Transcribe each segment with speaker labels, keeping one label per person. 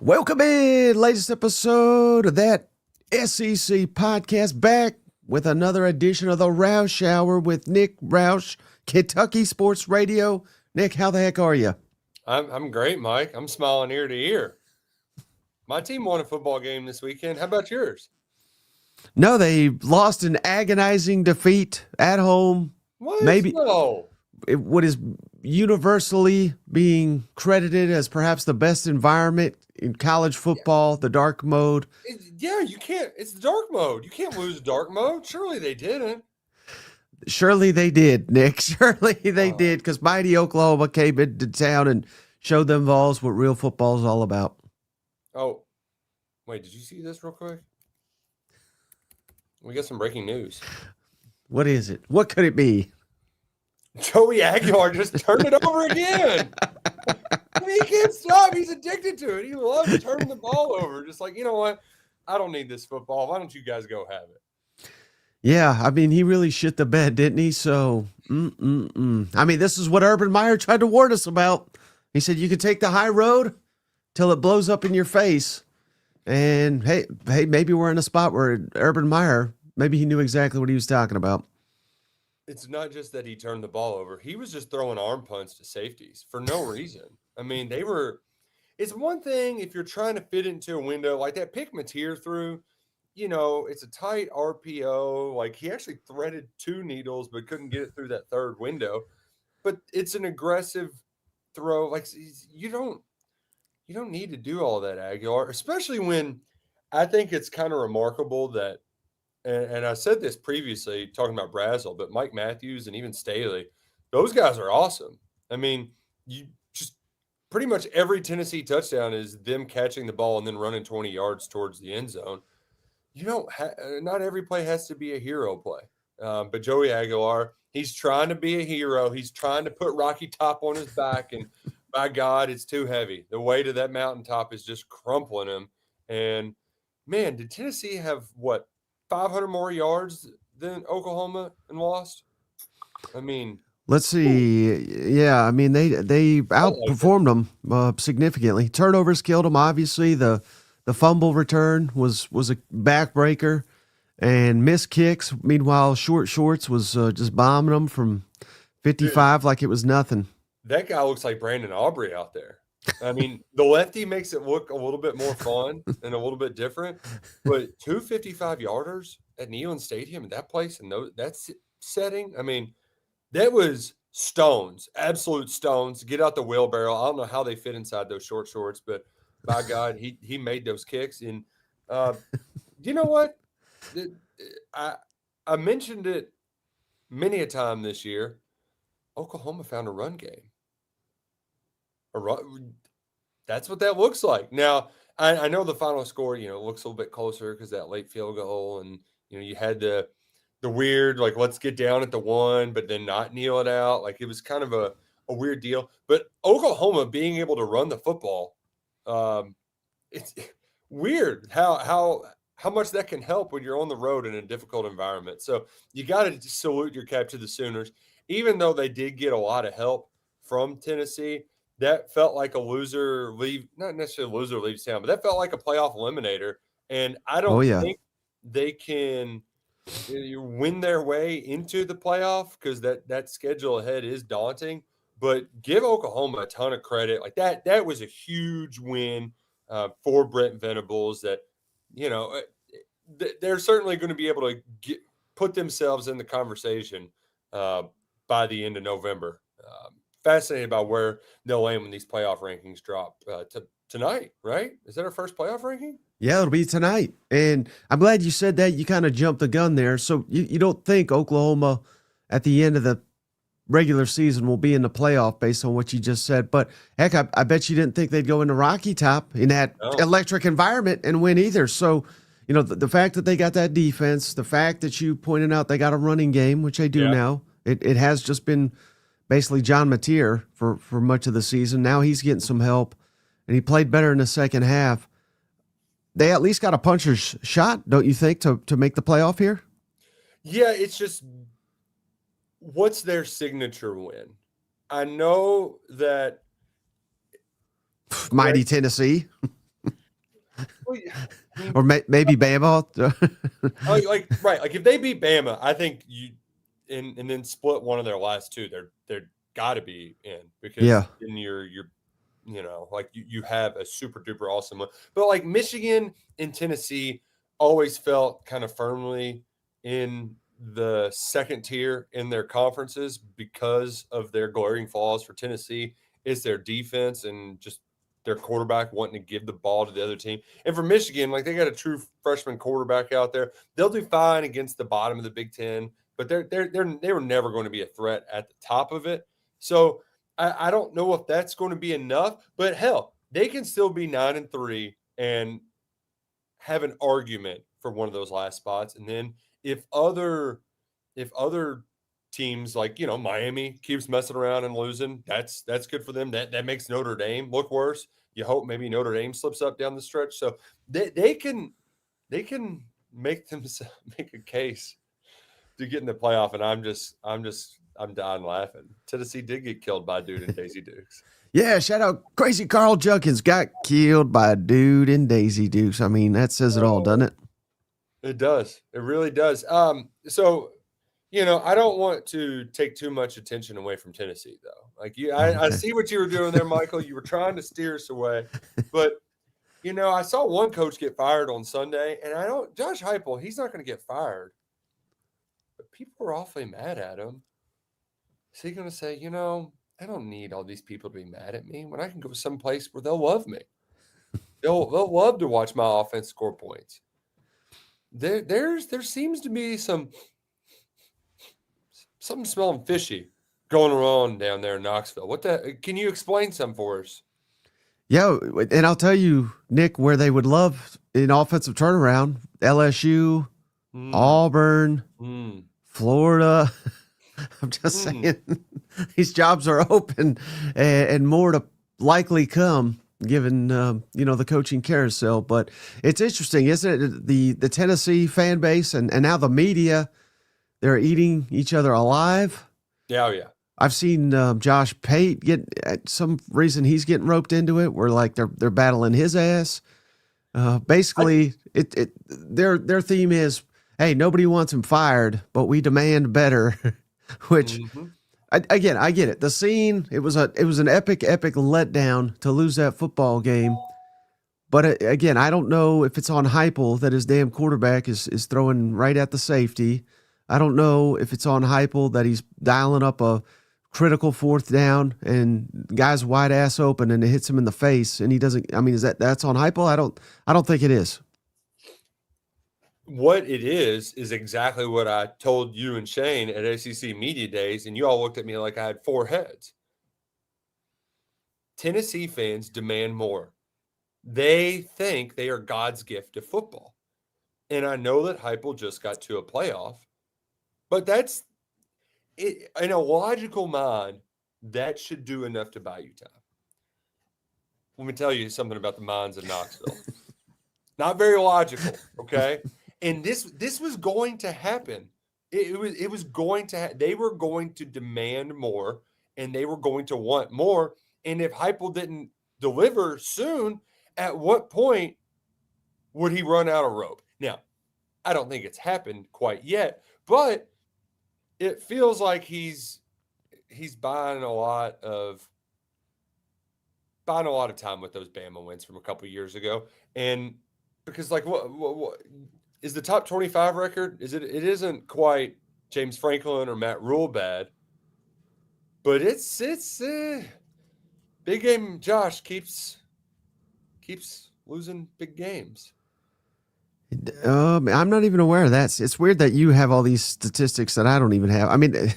Speaker 1: Welcome in, latest episode of that SEC podcast, back with another edition of the Roush Hour with Nick Roush, Kentucky Sports Radio. Nick, how the heck are you?
Speaker 2: I'm great, Mike. I'm smiling ear to ear. My team won a football game this weekend. How about yours?
Speaker 1: No, they lost an agonizing defeat at home.
Speaker 2: What?
Speaker 1: Maybe
Speaker 2: No.
Speaker 1: what is universally being credited as perhaps the best environment in college football, the dark mode.
Speaker 2: You can't. It's the dark mode. You can't lose dark mode. Surely they didn't.
Speaker 1: Surely they did, Nick. Surely they did, because mighty Oklahoma came into town and showed them Vols what real football is all about.
Speaker 2: Oh, wait, did you see this real quick? We got some breaking news.
Speaker 1: What is it? What could it be?
Speaker 2: Joey Aguilar just turned it over again. He can't stop. He's addicted to it. He loves turning the ball over. Just like, you know what? I don't need this football. Why don't you guys go have it?
Speaker 1: Yeah, I mean, he really shit the bed, didn't he? So, I mean, this is what Urban Meyer tried to warn us about. He said you could take the high road till it blows up in your face. And, hey, maybe we're in a spot where Urban Meyer, maybe he knew exactly what he was talking about.
Speaker 2: It's not just that he turned the ball over. He was just throwing arm punts to safeties for no reason. I mean, it's one thing if you're trying to fit into a window like that pick Mateer threw, it's a tight RPO. Like he actually threaded 2 needles, but couldn't get it through that third window. But it's an aggressive throw. Like you don't need to do all that, Aguilar, especially when I think it's kind of remarkable that, and I said this previously talking about Brazel, but Mike Matthews and even Staley, those guys are awesome. I mean, you just pretty much every Tennessee touchdown is them catching the ball and then running 20 yards towards the end zone. Not every play has to be a hero play. But Joey Aguilar, he's trying to be a hero. He's trying to put Rocky Top on his back, and by God, it's too heavy. The weight of that mountaintop is just crumpling him. And, man, did Tennessee have, 500 more yards than Oklahoma and lost? I mean,
Speaker 1: let's see. Yeah, I mean, they outperformed them significantly. Turnovers killed them, obviously. The fumble return was a backbreaker, and missed kicks. Meanwhile, Shorts was just bombing them from 55 like it was nothing.
Speaker 2: That guy looks like Brandon Aubrey out there. I mean, the lefty makes it look a little bit more fun and a little bit different, but 2 55-yarders at Neyland Stadium in that place and that setting, I mean, that was stones, absolute stones. Get out the wheelbarrow. I don't know how they fit inside those short shorts, but by God, he made those kicks. And you know what? I mentioned it many a time this year. Oklahoma found a run game. That's what that looks like. Now, I know the final score, looks a little bit closer because that late field goal, and you had the weird, like, let's get down at the 1, but then not kneel it out. Like, it was kind of a weird deal. But Oklahoma being able to run the football, it's weird how much that can help when you're on the road in a difficult environment. So you got to salute your cap to the Sooners, even though they did get a lot of help from Tennessee. That felt like a loser leave, not necessarily a loser leaves town, but that felt like a playoff eliminator. And I don't think they can win their way into the playoff because that schedule ahead is daunting. But give Oklahoma a ton of credit. Like that was a huge win for Brent Venables. That they're certainly going to be able to put themselves in the conversation by the end of November. Fascinated about where they'll land when these playoff rankings drop tonight, right? Is that our first playoff ranking?
Speaker 1: Yeah, it'll be tonight. And I'm glad you said that. You kind of jumped the gun there. So you don't think Oklahoma at the end of the regular season will be in the playoff based on what you just said. But heck, I bet you didn't think they'd go into Rocky Top in that electric environment and win either. So, the fact that they got that defense, the fact that you pointed out they got a running game, which they do now, it has just been basically John Mateer for much of the season. Now he's getting some help, and he played better in the second half. They at least got a puncher's shot, don't you think, to make the playoff here?
Speaker 2: Yeah, it's just what's their signature win? I know that
Speaker 1: mighty Tennessee.
Speaker 2: Well, yeah, I mean,
Speaker 1: or maybe Bama.
Speaker 2: right. Like if they beat Bama, I think you and then split one of their last two, they're got to be in because
Speaker 1: Yeah.
Speaker 2: then you're like you have a super duper awesome one. But like Michigan and Tennessee always felt kind of firmly in the second tier in their conferences because of their glaring flaws. For Tennessee is their defense and just their quarterback wanting to give the ball to the other team. And for Michigan, like they got a true freshman quarterback out there. They'll do fine against the bottom of the Big Ten, but they were never going to be a threat at the top of it. So I don't know if that's going to be enough, but hell, they can still be 9-3 and have an argument for one of those last spots. And then if other teams like Miami keeps messing around and losing, that's good for them. That makes Notre Dame look worse. You hope maybe Notre Dame slips up down the stretch. So they can make them make a case to get in the playoff. And I'm dying laughing. Tennessee did get killed by a dude in Daisy Dukes.
Speaker 1: Yeah, shout out Crazy Carl Junkins got killed by a dude in Daisy Dukes. I mean, that says it all, doesn't it?
Speaker 2: It does. It really does. So I don't want to take too much attention away from Tennessee, though. Like I
Speaker 1: Okay.
Speaker 2: see what you were doing there, Michael. You were trying to steer us away, but I saw one coach get fired on Sunday, and Josh Heupel, he's not going to get fired, but people are awfully mad at him. Is he going to say, I don't need all these people to be mad at me when I can go someplace where they'll love me. They'll love to watch my offense score points. There seems to be something smelling fishy going on down there in Knoxville. Can you explain some for us?
Speaker 1: Yeah, and I'll tell you, Nick, where they would love an offensive turnaround: LSU, Auburn, Florida. I'm just saying, these jobs are open, and more to likely come, given the coaching carousel. But it's interesting, isn't it? The Tennessee fan base and now the media, they're eating each other alive.
Speaker 2: Yeah, oh yeah.
Speaker 1: I've seen Josh Pate get at some reason he's getting roped into it. Where like they're battling his ass. Basically, their theme is, hey, nobody wants him fired, but we demand better. Which, again, I get it. The scene, it was an epic letdown to lose that football game. But again, I don't know if it's on Heupel that his damn quarterback is throwing right at the safety. I don't know if it's on Heupel that he's dialing up a critical fourth down and guy's wide ass open and it hits him in the face and he doesn't. I mean, that's on Heupel? I don't think it is.
Speaker 2: What it is exactly what I told you and Shane at ACC Media Days, and you all looked at me like I had four heads. Tennessee fans demand more. They think they are God's gift to football. And I know that Heupel just got to a playoff, but that's it, in a logical mind, that should do enough to buy you time. Let me tell you something about the minds of Knoxville. Not very logical, okay? And this was going to happen. It was going to they were going to demand more and they were going to want more. And if Heupel didn't deliver soon, at what point would he run out of rope? Now, I don't think it's happened quite yet, but it feels like he's buying a lot of time with those Bama wins from a couple of years ago. And because like what is the top 25 record? It isn't quite James Franklin or Matt Rule bad, but it's big game. Josh keeps losing big games.
Speaker 1: I'm not even aware of that. It's weird that you have all these statistics that I don't even have. I mean,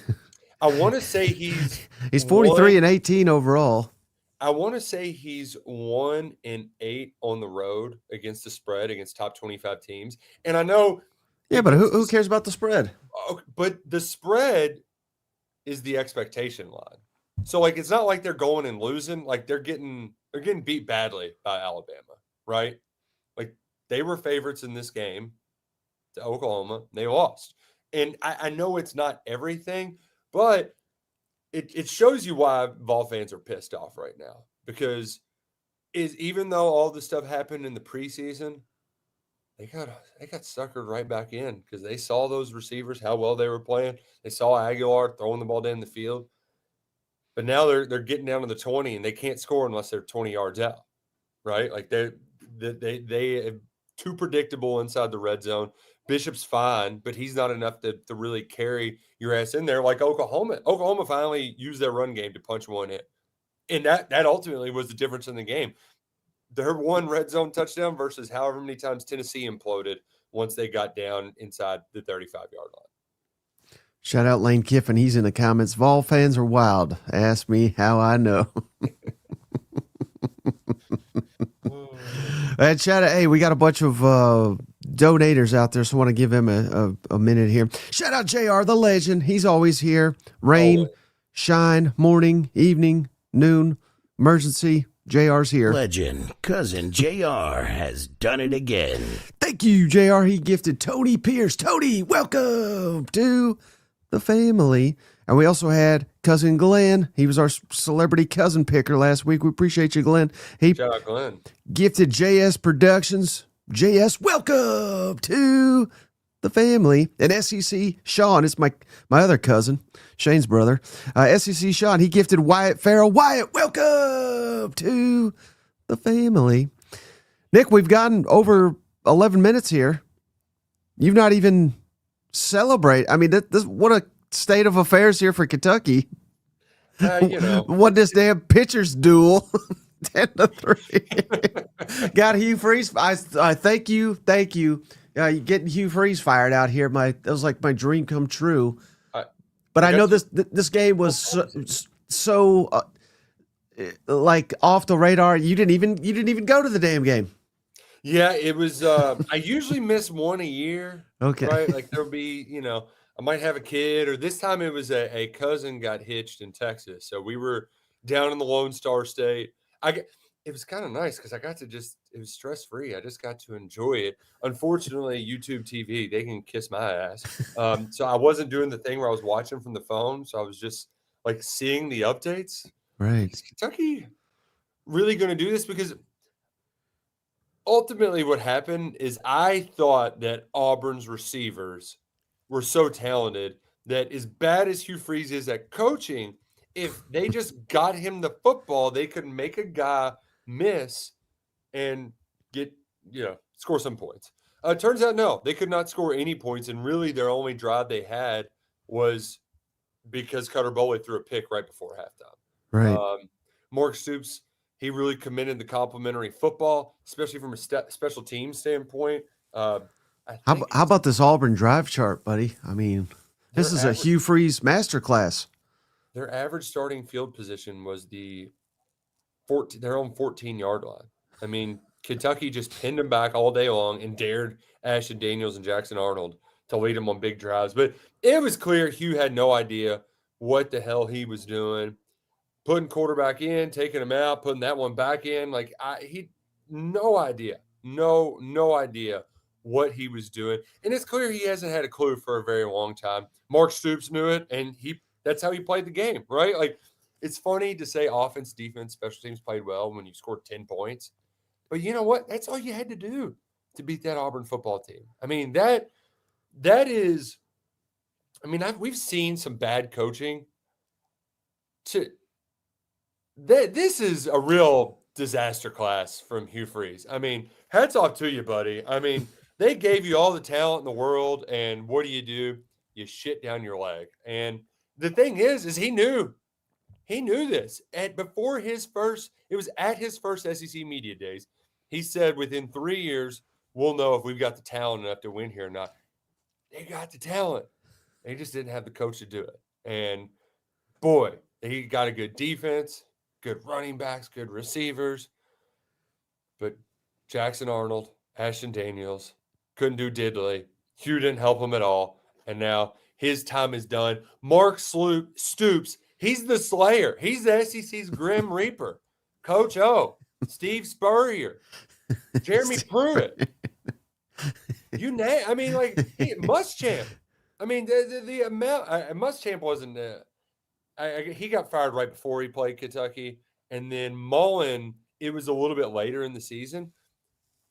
Speaker 2: I want to say he's
Speaker 1: 43 and 18 overall.
Speaker 2: I want to say he's 1-8 on the road against the spread against top 25 teams. And I know.
Speaker 1: Yeah, but who cares about the spread?
Speaker 2: But the spread is the expectation line. So like it's not like they're going and losing. Like they're getting beat badly by Alabama, right? Like they were favorites in this game to Oklahoma. They lost. And I know it's not everything, but it shows you why Vol fans are pissed off right now because is even though all this stuff happened in the preseason, they got suckered right back in because they saw those receivers, how well they were playing. They saw Aguilar throwing the ball down the field. But now they're getting down to the 20 and they can't score unless they're 20 yards out, right? Like they too predictable inside the red zone. Bishop's fine, but he's not enough to really carry your ass in there like Oklahoma. Oklahoma finally used their run game to punch one in. And that ultimately was the difference in the game. Their one red zone touchdown versus however many times Tennessee imploded once they got down inside the 35-yard line.
Speaker 1: Shout out Lane Kiffin. He's in the comments. Vol fans are wild. Ask me how I know. And shout out, hey, we got a bunch of donators out there, so I want to give him a minute here. Shout out JR, the legend. He's always here. Rain,
Speaker 2: Always.
Speaker 1: shine, morning, evening, noon, emergency. JR's here.
Speaker 3: Legend, cousin JR has done it again.
Speaker 1: Thank you, JR. He gifted Tony Pierce. Tony, welcome to the family. And we also had cousin Glenn. He was our celebrity cousin picker last week. We appreciate you, Glenn. He
Speaker 2: Shout out Glenn.
Speaker 1: gifted JS Productions. JS, welcome to the family. And SEC Sean, it's my other cousin, Shane's brother. SEC Sean, he gifted Wyatt Farrell. Wyatt, welcome to the family. Nick, we've gotten over 11 minutes here. You've not even celebrate. I mean, this what a state of affairs here for Kentucky. What this damn pitcher's duel. 10-3. Got Hugh Freeze. I thank you. Getting Hugh Freeze fired out here. That was like my dream come true. But I know this game was so like off the radar. You didn't even go to the damn game.
Speaker 2: Yeah, it was. I usually miss one a year.
Speaker 1: Okay.
Speaker 2: Right. Like there'll be, I might have a kid, or this time it was a cousin got hitched in Texas. So we were down in the Lone Star State. It was kind of nice because I got to it was stress free. I just got to enjoy it. Unfortunately, YouTube TV, they can kiss my ass. So I wasn't doing the thing where I was watching from the phone. So I was just like seeing the updates.
Speaker 1: Right.
Speaker 2: Is Kentucky really going to do this? Because ultimately what happened is I thought that Auburn's receivers were so talented that as bad as Hugh Freeze is at coaching, if they just got him the football, they could make a guy miss and get, score some points. Turns out, no, they could not score any points. And really their only drive they had was because Cutter Boley threw a pick right before halftime.
Speaker 1: Right.
Speaker 2: Mark Stoops, he really commended the complimentary football, especially from a special team standpoint.
Speaker 1: How about this Auburn drive chart, buddy? I mean, this is a Hugh Freeze masterclass.
Speaker 2: Their average starting field position was their own 14-yard line. I mean, Kentucky just pinned them back all day long and dared Ashton Daniels and Jackson Arnold to lead them on big drives. But it was clear Hugh had no idea what the hell he was doing. Putting quarterback in, taking him out, putting that one back in. Like he no idea what he was doing. And it's clear he hasn't had a clue for a very long time. Mark Stoops knew it, and that's how he played the game, right? Like, it's funny to say offense, defense, special teams played well when you scored 10 points. But you know what? That's all you had to do to beat that Auburn football team. I mean, that is – I mean, we've seen some bad coaching. This is a real disaster class from Hugh Freeze. I mean, hats off to you, buddy. I mean, they gave you all the talent in the world, and what do? You shit down your leg. And the thing is he knew this. It was at his first SEC media days. He said within 3 years, we'll know if we've got the talent enough to win here or not. They got the talent. They just didn't have the coach to do it. And boy, he got a good defense, good running backs, good receivers. But Jackson Arnold, Ashton Daniels couldn't do diddly. Hugh didn't help him at all. And now his time is done. Mark Stoops, he's the slayer. He's the SEC's Grim Reaper. Coach O, Steve Spurrier, Jeremy Pruitt. Muschamp. I mean, the amount Muschamp wasn't he got fired right before he played Kentucky, and then Mullen it was a little bit later in the season,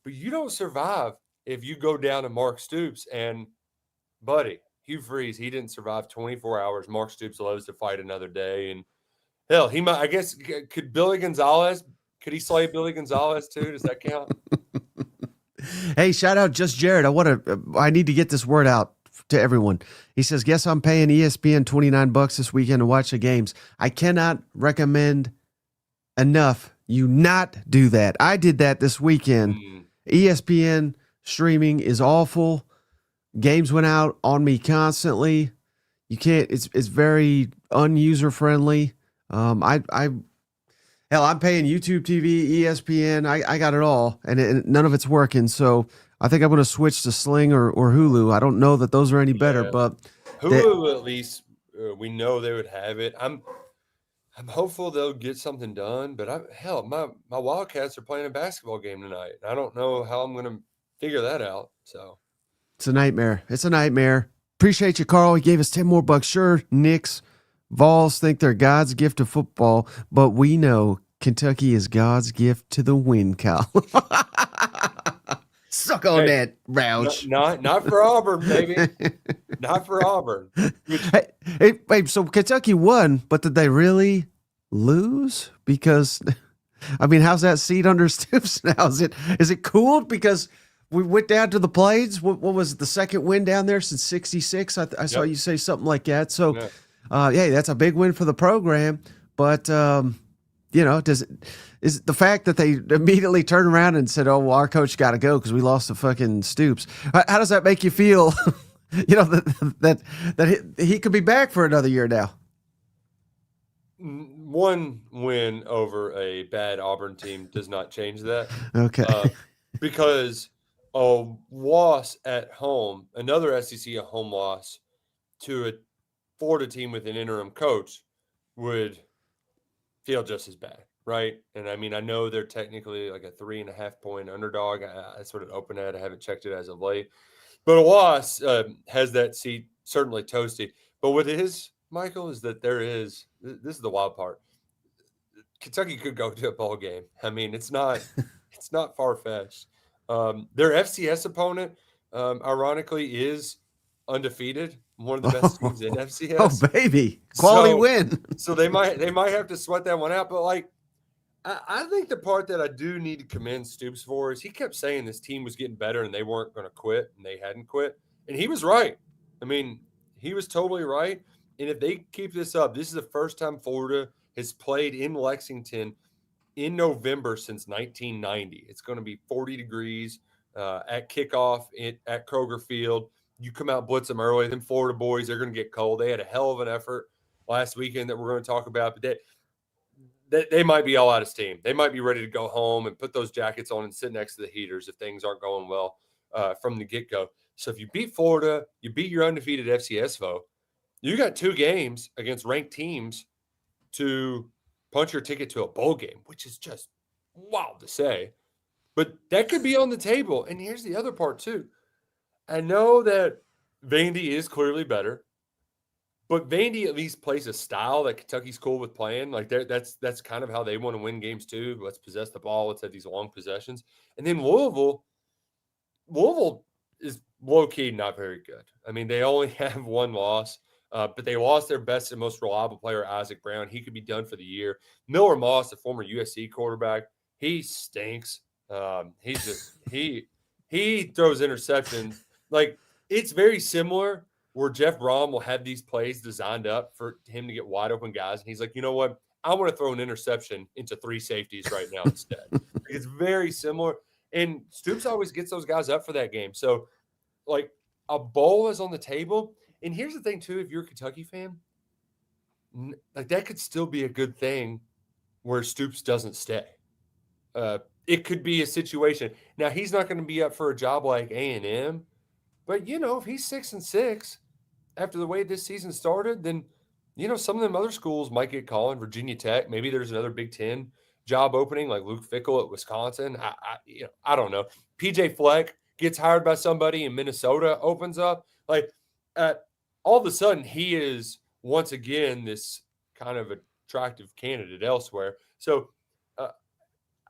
Speaker 2: but you don't survive if you go down to Mark Stoops and, buddy, Hugh Freeze, he didn't survive 24 hours. Mark Stoops loves to fight another day. And hell, he might, I guess, could Billy Gonzalez, could he slay Billy Gonzalez too? Does that count?
Speaker 1: Hey, shout out Just Jared. I need to get this word out to everyone. He says, guess I'm paying ESPN $29 this weekend to watch the games. I cannot recommend enough you not do that. I did that this weekend. ESPN streaming is awful. Games went out on me constantly. You can't, it's very unuser friendly. I'm paying YouTube TV, ESPN. I got it all, and none of it's working. So I think I'm going to switch to Sling or Hulu. I don't know that those are any better, but
Speaker 2: Hulu at least we know they would have it. I'm hopeful they'll get something done. But my Wildcats are playing a basketball game tonight. I don't know how I'm going to figure that out. So
Speaker 1: it's a nightmare. It's a nightmare. Appreciate you, Carl. He gave us 10 more bucks. Sure, Knicks, Vols think they're God's gift to football, but we know Kentucky is God's gift to the win, Kyle. Suck on that, Roush.
Speaker 2: Not for Auburn, baby. Not for Auburn.
Speaker 1: Hey, so Kentucky won, but did they really lose? Because, I mean, how's that seat under Stoops now? Is it cooled because we went down to the Plains? What was it, the second win down there since '66? I saw you say something like that. So, yeah, that's a big win for the program. But, is the fact that they immediately turned around and said, "Oh, well, our coach got to go because we lost to fucking Stoops." How does that make you feel? that he could be back for another year now.
Speaker 2: One win over a bad Auburn team does not change that.
Speaker 1: Okay.
Speaker 2: Because a loss at home, another SEC home loss to a Florida team with an interim coach would feel just as bad, right? And I mean, I know they're technically like a 3.5 point underdog. That's what it opened at. I haven't checked it as of late. But a loss has that seat certainly toasty. But what it is, Michael, is that this is the wild part. Kentucky could go to a bowl game. I mean, it's not far-fetched. Their FCS opponent, ironically, is undefeated. One of the best teams in FCS.
Speaker 1: Oh, baby. Quality win.
Speaker 2: So they might have to sweat that one out. But, like, I think the part that I do need to commend Stoops for is he kept saying this team was getting better and they weren't going to quit, and they hadn't quit. And he was right. I mean, he was totally right. And if they keep this up, this is the first time Florida has played in Lexington in November since 1990. It's going to be 40 degrees at kickoff at Kroger Field. You come out, blitz them early. Them Florida boys, they're going to get cold. They had a hell of an effort last weekend that we're going to talk about. But they might be all out of steam. They might be ready to go home and put those jackets on and sit next to the heaters if things aren't going well from the get-go. So if you beat Florida, you beat your undefeated FCS foe, you got 2 games against ranked teams to punch your ticket to a bowl game, which is just wild to say. But that could be on the table. And here's the other part, too. I know that Vandy is clearly better, but Vandy at least plays a style that Kentucky's cool with playing. Like that's kind of how they want to win games too. Let's possess the ball. Let's have these long possessions. And then Louisville is low-key not very good. I mean, they only have 1 loss, but they lost their best and most reliable player, Isaac Brown. He could be done for the year. Miller Moss, the former USC quarterback, he stinks. He throws interceptions. Like, it's very similar where Jeff Brom will have these plays designed up for him to get wide open guys. And he's like, you know what? I want to throw an interception into 3 safeties right now instead. It's very similar. And Stoops always gets those guys up for that game. So, like, a bowl is on the table. And here's the thing, too, if you're a Kentucky fan, like, that could still be a good thing where Stoops doesn't stay. It could be a situation. Now, he's not going to be up for a job like A&M. But, if he's 6-6 after the way this season started, then, some of them other schools might get calling. Virginia Tech, maybe there's another Big Ten job opening like Luke Fickell at Wisconsin. I don't know. PJ Fleck gets hired by somebody in Minnesota, opens up. Like, all of a sudden, he is once again this kind of attractive candidate elsewhere. So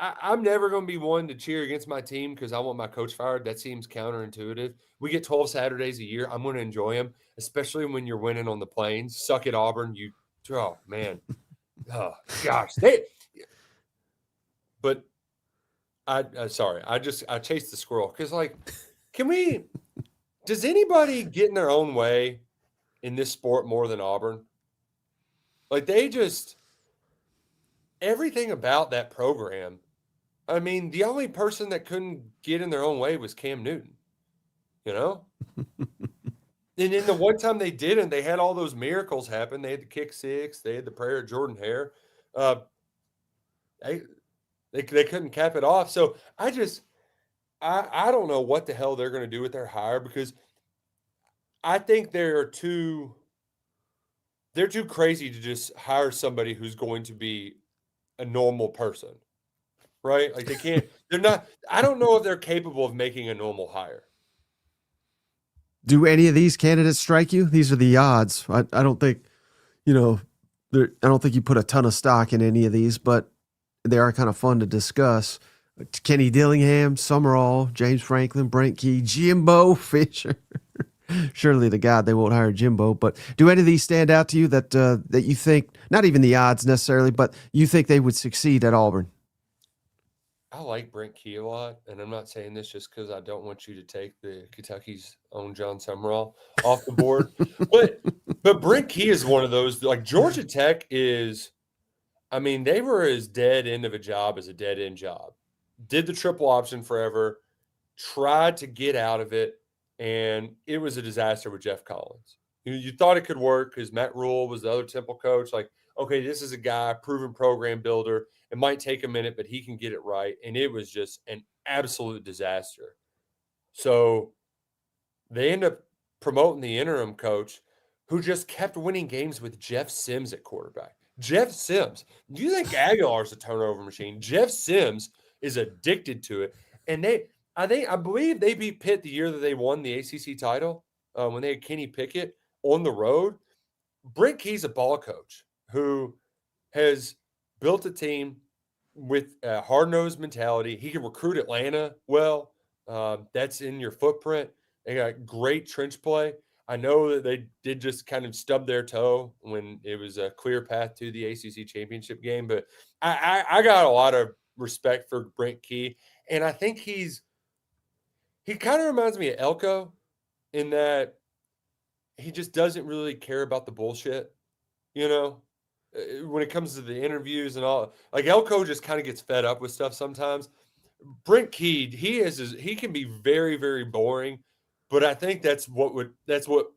Speaker 2: I'm never going to be one to cheer against my team because I want my coach fired. That seems counterintuitive. We get 12 Saturdays a year. I'm going to enjoy them, especially when you're winning on the plains. Suck it, Auburn. Oh, man. Oh, gosh. But sorry. I chased the squirrel because, like, does anybody get in their own way in this sport more than Auburn? Like, everything about that program. I mean, the only person that couldn't get in their own way was Cam Newton, you know? And then the one time they didn't, they had all those miracles happen. They had the kick six. They had the prayer of Jordan Hare. They couldn't cap it off. So I don't know what the hell they're going to do with their hire because I think they're too crazy to just hire somebody who's going to be a normal person, right? Like I don't know if they're capable of making a normal hire.
Speaker 1: Do any of these candidates strike you? These are the odds. I don't think, I don't think you put a ton of stock in any of these, but they are kind of fun to discuss. Kenny Dillingham, Summerall, James Franklin, Brent Key, Jimbo Fisher. Surely the God they won't hire Jimbo. But do any of these stand out to you that you think, not even the odds necessarily, but you think they would succeed at Auburn?
Speaker 2: I like Brent Key a lot, and I'm not saying this just because I don't want you to take the Kentucky's own John Summerall off the board. but Brent Key is one of those, like Georgia Tech is, I mean, they were as dead end of a job as a dead end job. Did the triple option forever, tried to get out of it, and it was a disaster with Jeff Collins. You thought it could work because Matt Rule was the other Temple coach. Like, okay, this is a guy, proven program builder. It might take a minute, but he can get it right. And it was just an absolute disaster. So they end up promoting the interim coach who just kept winning games with Jeff Sims at quarterback. Jeff Sims. Do you think Aguilar's a turnover machine? Jeff Sims is addicted to it. And I believe they beat Pitt the year that they won the ACC title when they had Kenny Pickett on the road. Brent Key's a ball coach who has built a team with a hard-nosed mentality. He can recruit Atlanta well. That's in your footprint. They got great trench play. I know that they did just kind of stub their toe when it was a clear path to the ACC championship game. But I got a lot of respect for Brent Key. And I think he kind of reminds me of Elko in that he just doesn't really care about the bullshit, when it comes to the interviews and all. Like Elko just kind of gets fed up with stuff sometimes. Brent Key, he can be very, very boring, but I think that's what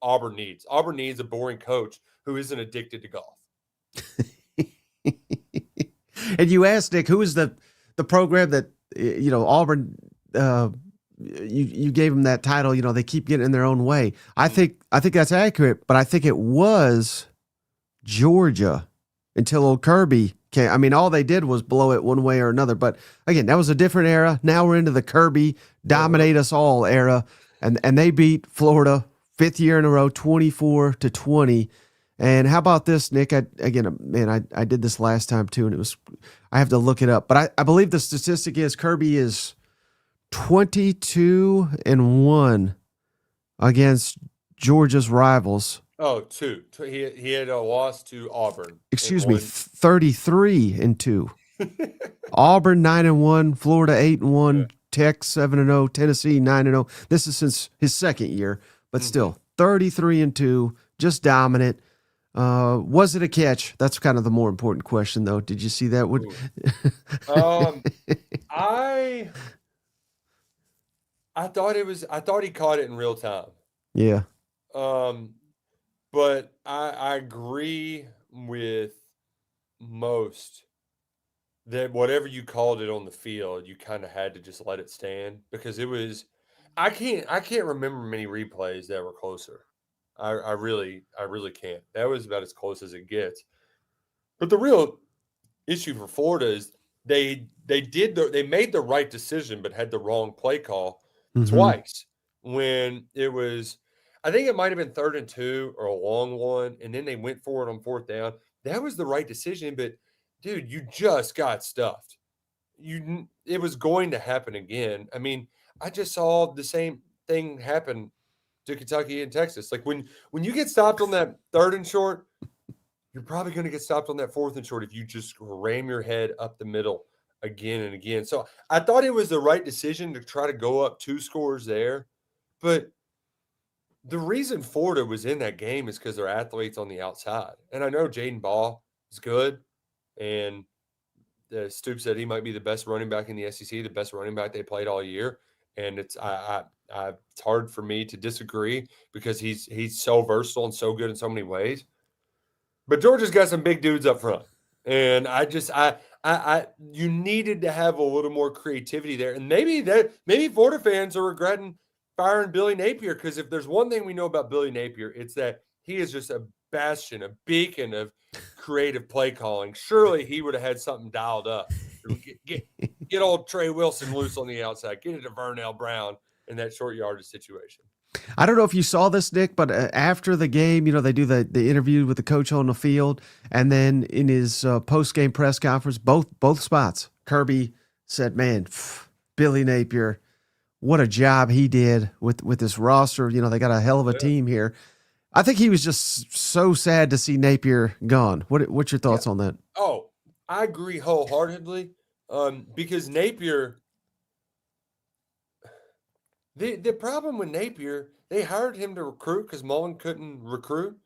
Speaker 2: Auburn needs. Auburn needs a boring coach who isn't addicted to golf.
Speaker 1: And you asked Nick, who is the program that Auburn? You gave them that title. They keep getting in their own way. I think that's accurate, but I think it was Georgia until old Kirby came. I mean, all they did was blow it one way or another. But again, that was a different era. Now we're into the Kirby dominate us all era, and they beat Florida 5th year in a row, 24-20. And how about this, Nick? I did this last time too, and I have to look it up, but I believe the statistic is Kirby is 22-1 against Georgia's rivals.
Speaker 2: Oh, two. He had a loss to Auburn.
Speaker 1: Excuse me, 33-2. Auburn 9-1, Florida 8-1, yeah. Tech 7-0, Tennessee 9-0. This is since his second year, but still 33-2, just dominant. Was it a catch? That's kind of the more important question, though. Did you see that one?
Speaker 2: I thought he caught it in real time.
Speaker 1: Yeah.
Speaker 2: But I agree with most that whatever you called it on the field, you kind of had to just let it stand because it was. I can't remember many replays that were closer. I really can't. That was about as close as it gets. But the real issue for Florida is they made the right decision but had the wrong play call twice when it was. I think it might have been 3rd and 2 or a long one, and then they went for it on 4th down. That was the right decision, but dude, you just got stuffed. it was going to happen again. I mean, I just saw the same thing happen to Kentucky and Texas. Like when you get stopped on that 3rd and short, you're probably going to get stopped on that 4th and short if you just ram your head up the middle again and again. So I thought it was the right decision to try to go up 2 scores there. But the reason Florida was in that game is because they're athletes on the outside. And I know Jaden Ball is good. And Stoops said he might be the best running back in the SEC, the best running back they played all year. And it's it's hard for me to disagree because he's so versatile and so good in so many ways. But Georgia's got some big dudes up front. And you needed to have a little more creativity there. And maybe Florida fans are regretting firing Billy Napier, because if there's one thing we know about Billy Napier, it's that he is just a bastion, a beacon of creative play calling. Surely he would have had something dialed up. Get old Trey Wilson loose on the outside. Get it to Vernell Brown in that short yardage situation.
Speaker 1: I don't know if you saw this, Nick, but after the game, they do the interview with the coach on the field, and then in his post-game press conference, both spots, Kirby said, "Man, Billy Napier, what a job he did with this roster. They got a hell of a team here." I think he was just so sad to see Napier gone. What's your thoughts on that?
Speaker 2: Oh, I agree wholeheartedly. Because Napier, the problem with Napier, they hired him to recruit because Mullen couldn't recruit.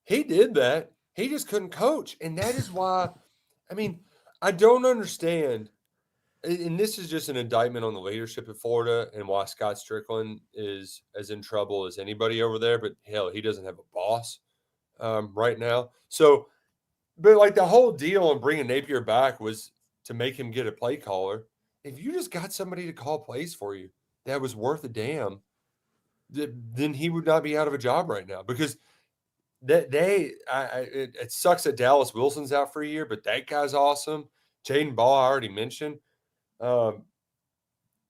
Speaker 2: He did that. He just couldn't coach. And that is why, I don't understand. And this is just an indictment on the leadership of Florida and why Scott Strickland is as in trouble as anybody over there. But hell, he doesn't have a boss right now. So, but like the whole deal on bringing Napier back was to make him get a play caller. If you just got somebody to call plays for you that was worth a damn, then he would not be out of a job right now, because it sucks that Dallas Wilson's out for a year, but that guy's awesome. Jaden Ball, I already mentioned.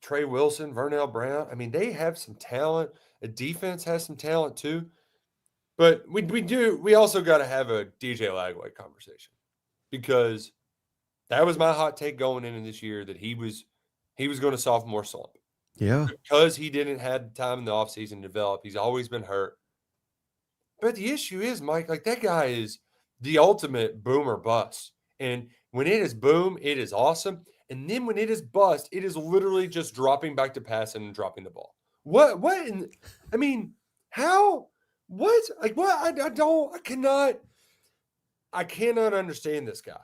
Speaker 2: Trey Wilson, Vernell Brown. They have some talent. The defense has some talent too. But we also got to have a DJ Lagway conversation, because that was my hot take going into this year, that he was going to sophomore slump.
Speaker 1: Yeah.
Speaker 2: Because he didn't have the time in the offseason to develop. He's always been hurt. But the issue is, Mike, like that guy is the ultimate boom or bust. And when it is boom, it is awesome. And then when it is bust, it is literally just dropping back to passing and dropping the ball. How? What? Like what? I cannot understand this guy.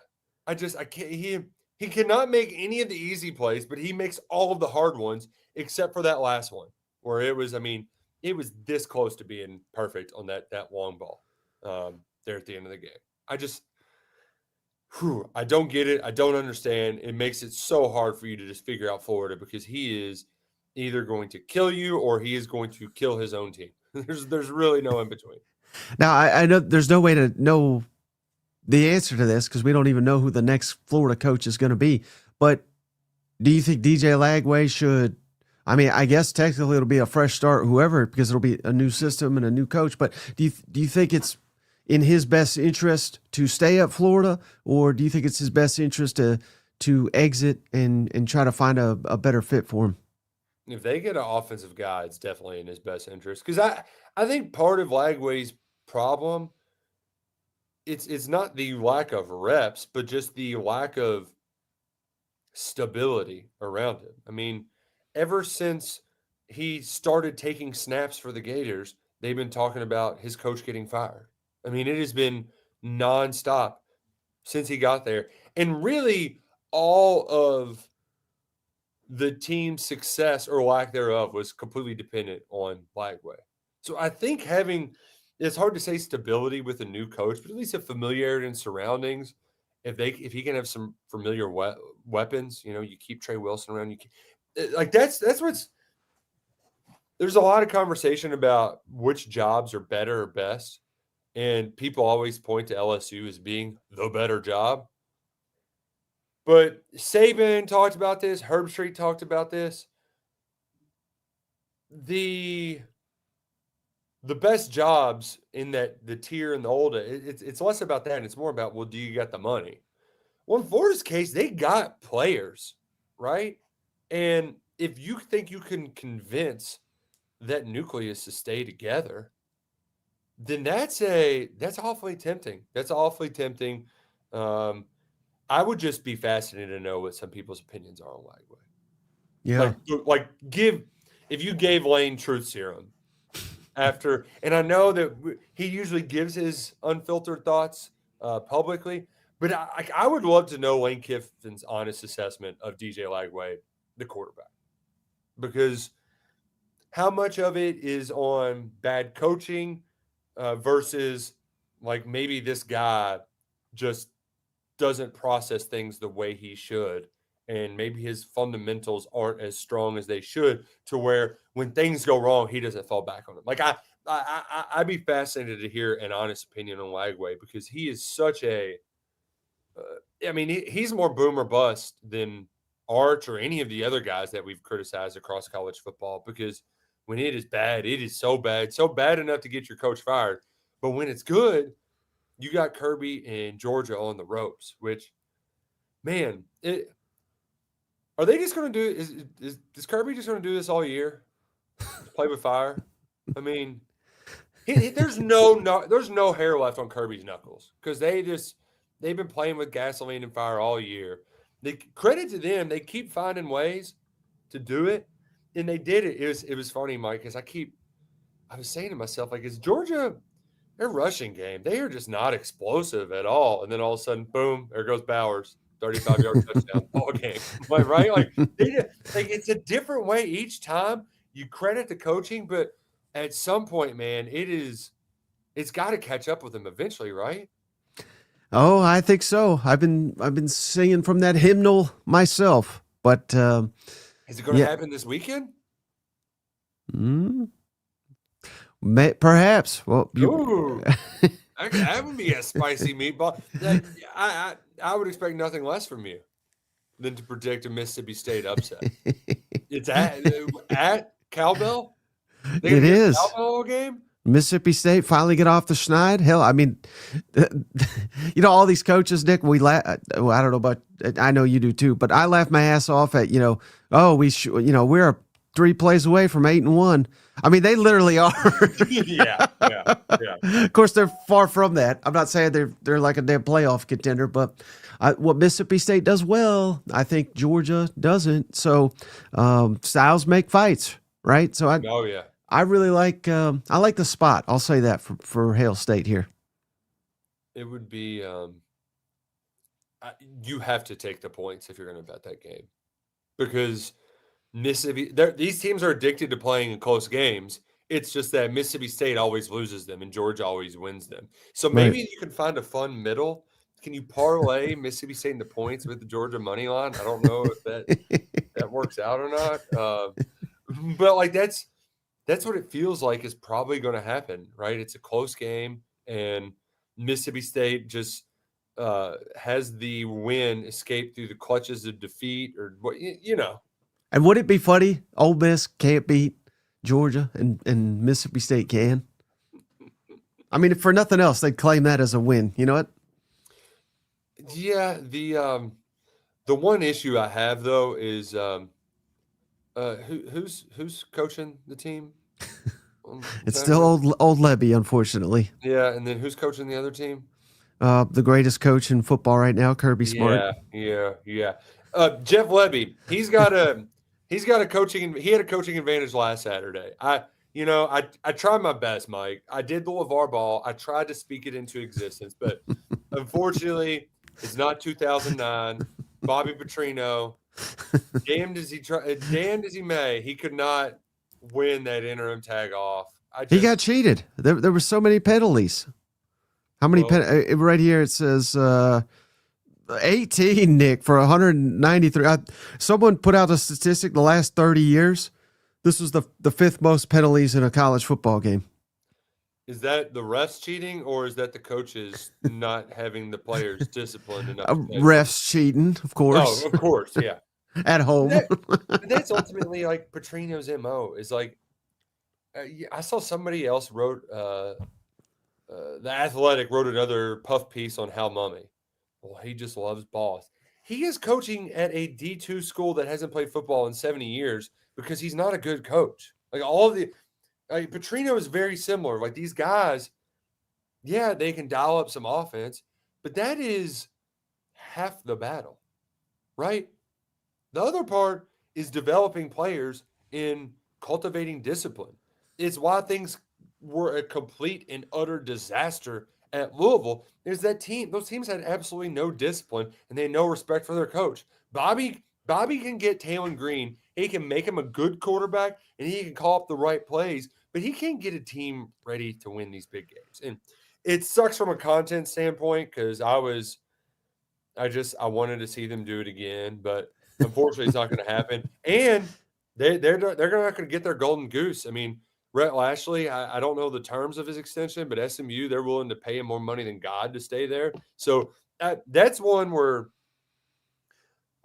Speaker 2: I can't. He cannot make any of the easy plays, but he makes all of the hard ones, except for that last one where it was this close to being perfect on that long ball there at the end of the game. I don't get it. I don't understand. It makes it so hard for you to just figure out Florida, because he is either going to kill you or he is going to kill his own team. There's really no in between.
Speaker 1: Now, I know there's no way to know the answer to this, because we don't even know who the next Florida coach is going to be. But do you think DJ Lagway should? I guess technically it'll be a fresh start, whoever, because it'll be a new system and a new coach. But do you think it's in his best interest to stay at Florida, or do you think it's his best interest to exit and try to find a better fit for him?
Speaker 2: If they get an offensive guy, it's definitely in his best interest. Because I think part of Lagway's problem, it's not the lack of reps, but just the lack of stability around him. Ever since he started taking snaps for the Gators, they've been talking about his coach getting fired. It has been nonstop since he got there. And really, all of the team's success or lack thereof was completely dependent on Lagway. So I think it's hard to say stability with a new coach, but at least a familiarity in surroundings. If he can have some familiar weapons, you keep Trey Wilson around. That's what's. There's a lot of conversation about which jobs are better or best, and people always point to LSU as being the better job. But Saban talked about this. Herbstreit talked about this. The best jobs in the tier and the older, it's less about that, and it's more about, well, do you got the money? Well, in Florida's case, they got players right? And if you think you can convince that nucleus to stay together, then that's awfully tempting. That's awfully tempting. Um, I would just be fascinated to know what some people's opinions are on Lagway.
Speaker 1: Yeah.
Speaker 2: Like if you gave Lane truth serum after, and I know that he usually gives his unfiltered thoughts publicly, but I would love to know Lane Kiffin's honest assessment of DJ Lagway, the quarterback, because how much of it is on bad coaching versus like maybe this guy just doesn't process things the way he should, and maybe his fundamentals aren't as strong as they should, to where when things go wrong he doesn't fall back on them. Like I'd be fascinated to hear an honest opinion on Lagway, because he is such a I mean he's more boom or bust than Arch or any of the other guys that we've criticized across college football, because when it is bad, it is so bad enough to get your coach fired, but when it's good, you got Kirby and Georgia on the ropes, which, man, are they just going to do? Is Kirby just going to do this all year? Play with fire? I mean, there's no hair left on Kirby's knuckles, because they've been playing with gasoline and fire all year. Credit to them, they keep finding ways to do it, and they did it. It was funny, Mike, because I was saying to myself, like, is Georgia, their rushing game, they are just not explosive at all. And then all of a sudden, boom, there goes Bowers, 35-yard touchdown, ball game. Like, right? Like, it's a different way each time. You credit the coaching, but at some point, man, it's got to catch up with them eventually, right?
Speaker 1: Oh, I think so. I've been singing from that hymnal myself, but
Speaker 2: is it going to happen this weekend?
Speaker 1: Perhaps. Well,
Speaker 2: ooh, that would be a spicy meatball. I would expect nothing less from you than to predict a Mississippi State upset. It's at Cowbell.
Speaker 1: It is
Speaker 2: Cowbell game.
Speaker 1: Mississippi State finally get off the schneid. Hell, I mean, all these coaches, Nick. I don't know about. I know you do too, but I laugh my ass off at we're 3 plays away from 8-1. I mean, they literally are.
Speaker 2: yeah.
Speaker 1: Of course, they're far from that. I'm not saying they're like a damn playoff contender, but what Mississippi State does well, I think Georgia doesn't. So styles make fights, right? So I really like I like the spot. I'll say that for Hail State here.
Speaker 2: It would be you have to take the points if you're going to bet that game, because Mississippi, these teams are addicted to playing in close games. It's just that Mississippi State always loses them and Georgia always wins them. So maybe you can find a fun middle. Can you parlay Mississippi State into points with the Georgia money line? I don't know if that works out or not. But like that's what it feels like is probably going to happen, right? It's a close game, and Mississippi State just has the win escape through the clutches of defeat, or what you know.
Speaker 1: And would it be funny? Ole Miss can't beat Georgia, and Mississippi State can. I mean, if for nothing else, they'd claim that as a win. You know what?
Speaker 2: Yeah. The one issue I have though is who's coaching the team?
Speaker 1: It's still old Levy, unfortunately.
Speaker 2: Yeah, and then who's coaching the other team?
Speaker 1: The greatest coach in football right now, Kirby Smart.
Speaker 2: Yeah. Jeff Lebby, he had a coaching advantage last Saturday. I tried my best, Mike. I did the LeVar Ball. I tried to speak it into existence, but unfortunately, it's not 2009. Bobby Petrino, damned as he may, he could not win that interim tag off.
Speaker 1: He got cheated. There were so many penalties. How many right here it says 18, Nick, for 193. Someone put out a statistic the last 30 years. This was the 5th most penalties in a college football game.
Speaker 2: Is that the refs cheating, or is that the coaches not having the players disciplined enough?
Speaker 1: Refs cheating, of course.
Speaker 2: Oh, of course, yeah.
Speaker 1: At home.
Speaker 2: That's ultimately like Petrino's MO is like, I saw somebody else wrote, The Athletic wrote another puff piece on Hal Mummy. Well, he just loves balls. he is coaching at a D2 school that hasn't played football in 70 years because he's not a good coach. Like all of the Petrino is very similar. Like these guys, yeah, they can dial up some offense, but that is half the battle, right? The other part is developing players in cultivating discipline. It's why things were a complete and utter disaster at Louisville. Is that those teams had absolutely no discipline and they had no respect for their coach. Bobby can get Talon Green. He can make him a good quarterback and he can call up the right plays, but he can't get a team ready to win these big games. And it sucks from a content standpoint because I wanted to see them do it again, but unfortunately, it's not going to happen. And they're not going to get their golden goose. I mean, Rhett Lashley, I don't know the terms of his extension, but SMU, they're willing to pay him more money than God to stay there. So that's one where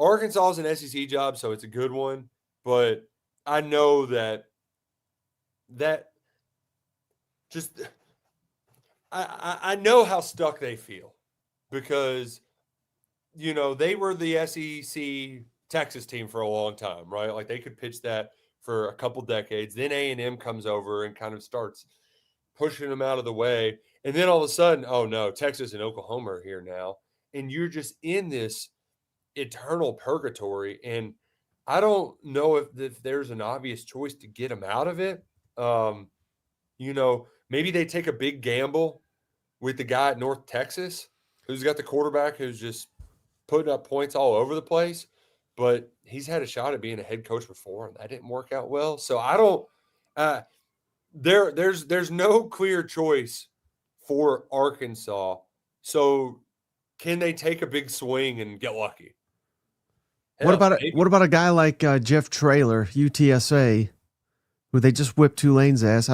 Speaker 2: Arkansas is an SEC job, so it's a good one. But I know that just I know how stuck they feel because they were the SEC Texas team for a long time, right? Like they could pitch that for a couple decades. Then A&M comes over and kind of starts pushing them out of the way. And then all of a sudden, oh no, Texas and Oklahoma are here now. And you're just in this eternal purgatory. And I don't know if there's an obvious choice to get them out of it. Maybe they take a big gamble with the guy at North Texas who's got the quarterback who's just putting up points all over the place, but he's had a shot at being a head coach before, and that didn't work out well. So I don't. There's no clear choice for Arkansas. So can they take a big swing and get lucky?
Speaker 1: What about a guy like Jeff Traylor, UTSA, who they just whipped Tulane's ass?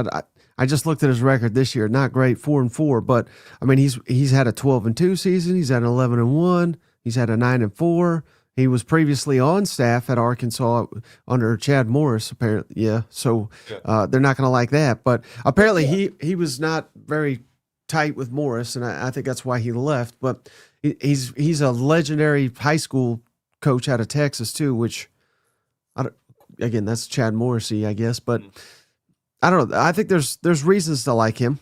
Speaker 1: I just looked at his record this year. Not great, 4-4, but I mean he's had a 12-2 season. He's had an 11-1. He's had a 9-4. He was previously on staff at Arkansas under Chad Morris, apparently. Yeah, so they're not going to like that. But apparently he was not very tight with Morris, and I think that's why he left. But he's a legendary high school coach out of Texas too, which again that's Chad Morrissey, I guess. But I don't know. I think there's reasons to like him.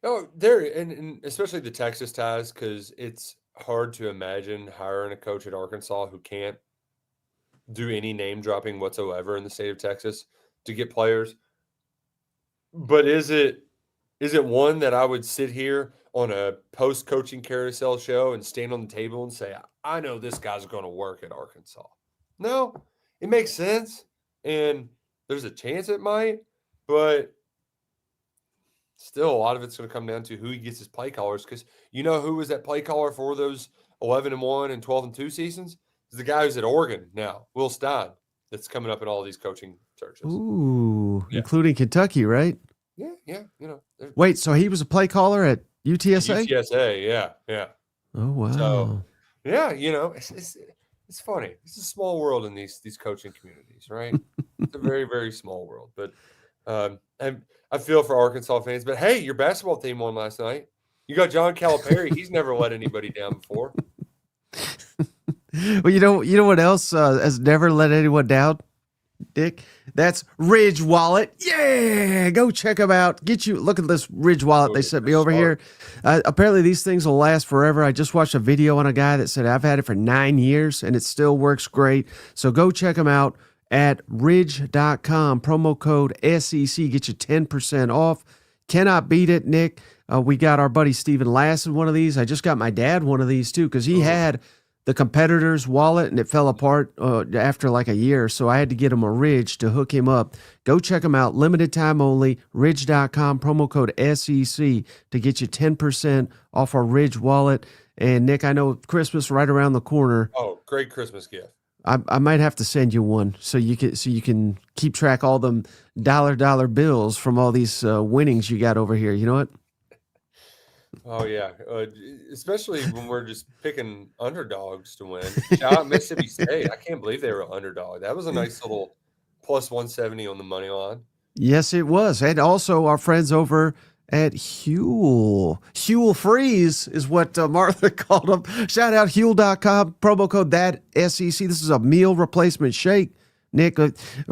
Speaker 2: Oh, and especially the Texas ties because it's hard to imagine hiring a coach at Arkansas who can't do any name dropping whatsoever in the state of Texas to get players. But is it one that I would sit here on a post coaching carousel show and stand on the table and say, I know this guy's going to work at Arkansas? No, it makes sense. And there's a chance it might, but still, a lot of it's going to come down to who he gets his play callers because who was that play caller for those 11-1 and 12-2 seasons? Is the guy who's at Oregon now, Will Stein, that's coming up in all these coaching searches.
Speaker 1: Ooh, including Kentucky, right?
Speaker 2: Yeah.
Speaker 1: Wait, so he was a play caller at UTSA?
Speaker 2: UTSA, yeah.
Speaker 1: Oh wow.
Speaker 2: So, yeah, it's funny. It's a small world in these coaching communities, right? It's a very, very small world, but I feel for Arkansas fans, but hey, your basketball team won last night. You got John Calipari. He's never let anybody down before.
Speaker 1: Well, you know what else has never let anyone down, Dick? That's Ridge Wallet. Yeah, go check them out. Look at this Ridge Wallet they sent me over here. Apparently these things will last forever. I just watched a video on a guy that said I've had it for 9 years and it still works great. So go check them out at ridge.com, promo code SEC, get you 10% off. Cannot beat it, Nick. We got our buddy Steven Lassen one of these. I just got my dad one of these too because he had the competitor's wallet and it fell apart after like a year. So I had to get him a Ridge to hook him up. Go check them out. Limited time only. Ridge.com, promo code SEC to get you 10% off our Ridge wallet. And Nick, I know Christmas right around the corner.
Speaker 2: Oh, great Christmas gift.
Speaker 1: I might have to send you one so you can keep track all them dollar bills from all these winnings you got over here. You know what?
Speaker 2: Oh yeah, especially when we're just picking underdogs to win. Shout out Mississippi State. I can't believe they were an underdog. That was a nice little plus 170 on the money line.
Speaker 1: Yes, it was. And also our friends over at Hugh. Hugh Freeze is what Martha called him. Shout out Huel.com, promo code that SEC. This is a meal replacement shake. Nick,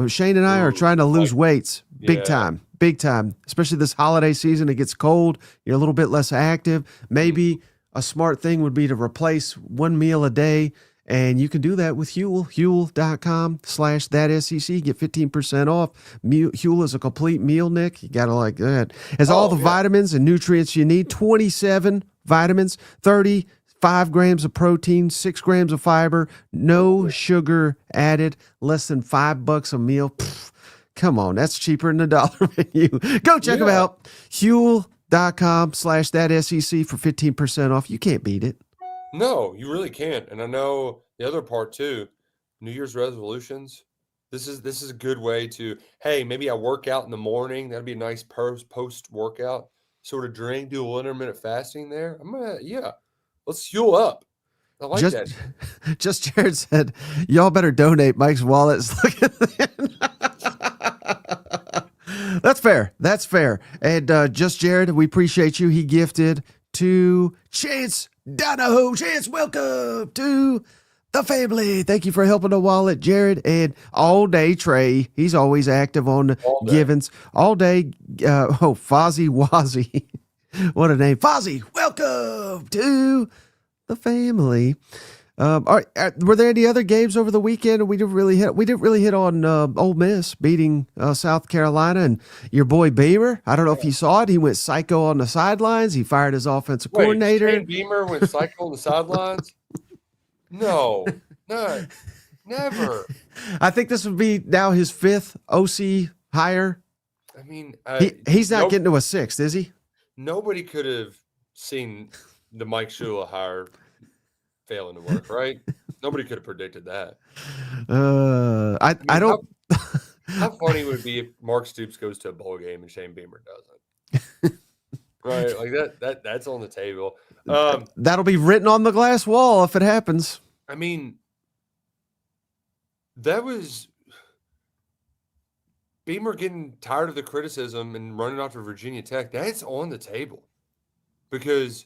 Speaker 1: Shane and I are trying to lose weights big time, especially this holiday season. It gets cold. You're a little bit less active. Maybe a smart thing would be to replace one meal a day. And you can do that with Huel, Huel.com/thatSEC. Get 15% off. Huel is a complete meal, Nick. You got to like that. Has all the vitamins and nutrients you need. 27 vitamins, 35 grams of protein, 6 grams of fiber, no sugar added, less than $5 a meal. Pfft, come on, that's cheaper than $1 menu. Go check them out. Huel.com/thatSEC for 15% off. You can't beat it.
Speaker 2: No, you really can't. And I know the other part too, New Year's resolutions. This is a good way to, hey, maybe I work out in the morning. That'd be a nice post workout sort of drink, do a little intermittent fasting there. Let's fuel up. I like that.
Speaker 1: Just Jared said, y'all better donate. Mike's wallet's looking That's fair. That's fair. And just Jared, we appreciate you. He gifted to Chance Donahoe. Chance, welcome to the family. Thank you for helping the wallet, Jared. And all day Trey. He's always active on givens. All day. Fozzie Wazzie. What a name. Fozzie, welcome to the family. All right, were there any other games over the weekend? We didn't really hit on Ole Miss beating South Carolina and your boy Beamer. I don't know if you saw it. He went psycho on the sidelines. He fired his offensive coordinator.
Speaker 2: Shane Beamer went psycho on the sidelines? No, never.
Speaker 1: I think this would be now his 5th OC hire.
Speaker 2: I mean,
Speaker 1: he's not getting to a 6th, is he? Nobody
Speaker 2: could have seen the Mike Shula hire failing to work, right? Nobody could have predicted that.
Speaker 1: I don't.
Speaker 2: How funny would it be if Mark Stoops goes to a bowl game and Shane Beamer doesn't? Right, like that's on the table.
Speaker 1: That'll be written on the glass wall if it happens.
Speaker 2: I mean, that was Beamer getting tired of the criticism and running off to Virginia Tech. That's on the table because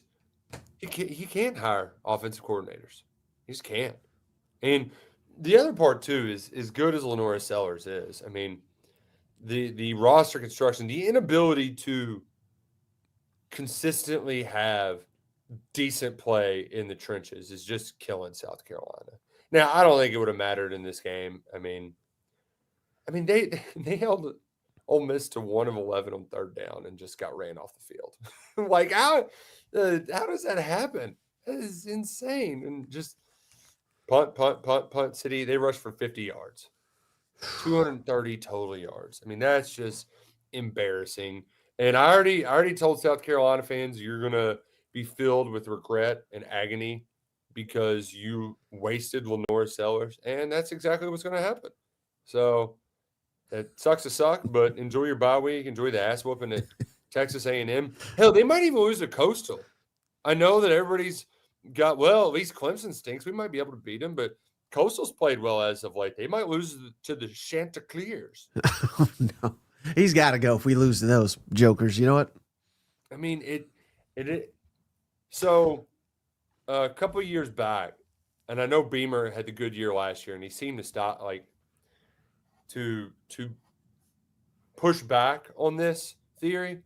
Speaker 2: he can't hire offensive coordinators. He just can't. And the other part too is as good as Lenora Sellers is. I mean, the roster construction, the inability to consistently have decent play in the trenches is just killing South Carolina. Now, I don't think it would have mattered in this game. I mean, they held Ole Miss to 1 of 11 on 3rd down and just got ran off the field. Like how does that happen? That is insane. And just punt. City, they rushed for 50 yards, 230 total yards. I mean, that's just embarrassing. And I already told South Carolina fans you're gonna be filled with regret and agony because you wasted Lenora Sellers, and that's exactly what's going to happen. So it sucks to suck, but enjoy your bye week. Enjoy the ass whooping at Texas A&M. Hell, they might even lose to Coastal. I know that everybody's got, well, at least Clemson stinks. We might be able to beat them, but Coastal's played well as of late. They might lose to the Chanticleers.
Speaker 1: Oh, no. He's got to go if we lose to those jokers. You know what?
Speaker 2: I mean, it so a couple of years back, and I know Beamer had the good year last year, and he seemed to stop to push back on this theory.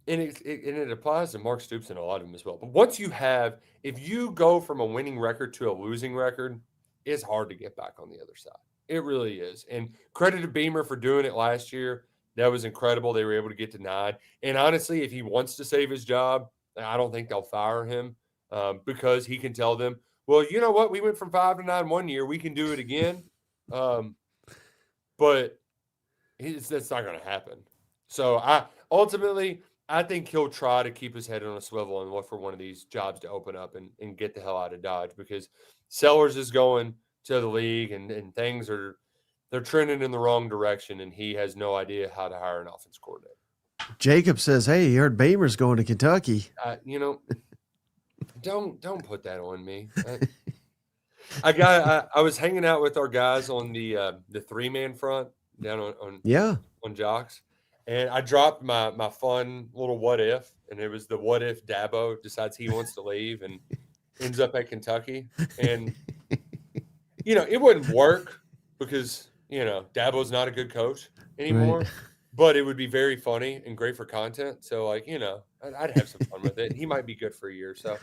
Speaker 2: And it applies to Mark Stoops and a lot of them as well. But once if you go from a winning record to a losing record, it's hard to get back on the other side. It really is. And credit to Beamer for doing it last year. That was incredible. They were able to get to 9. And honestly, if he wants to save his job, I don't think they'll fire him because he can tell them, well, you know what? We went from 5 to 9 one year. We can do it again. But that's not going to happen. So I think he'll try to keep his head on a swivel and look for one of these jobs to open up and get the hell out of Dodge because Sellers is going to the league and things they're trending in the wrong direction and he has no idea how to hire an offense coordinator.
Speaker 1: Jacob says, hey, you heard Beamer's going to Kentucky.
Speaker 2: Don't put that on me. I was hanging out with our guys on the 3-man front down on Jocks. And I dropped my fun little what if, and it was the what if Dabo decides he wants to leave and ends up at Kentucky. And, it wouldn't work because, Dabo's not a good coach
Speaker 1: Right.
Speaker 2: anymore, but it would be very funny and great for content. So, I'd have some fun with it. He might be good for a year. So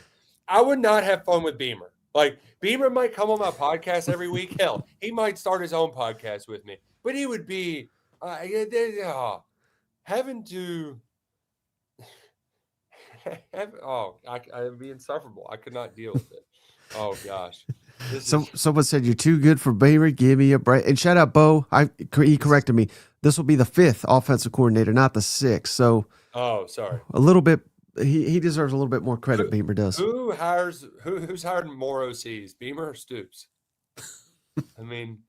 Speaker 2: I would not have fun with Beamer. Like, Beamer might come on my podcast every week. Hell, he might start his own podcast with me, but he would be having to I'd be insufferable. I could not deal with it. Oh gosh.
Speaker 1: Someone said you're too good for Beamer. Give me a break. And shout out Bo. He corrected me. This will be the 5th offensive coordinator, not the 6th. So
Speaker 2: sorry.
Speaker 1: a little bit. He deserves a little bit more credit. Beamer does.
Speaker 2: Who's hired more OCs, Beamer or Stoops? I mean,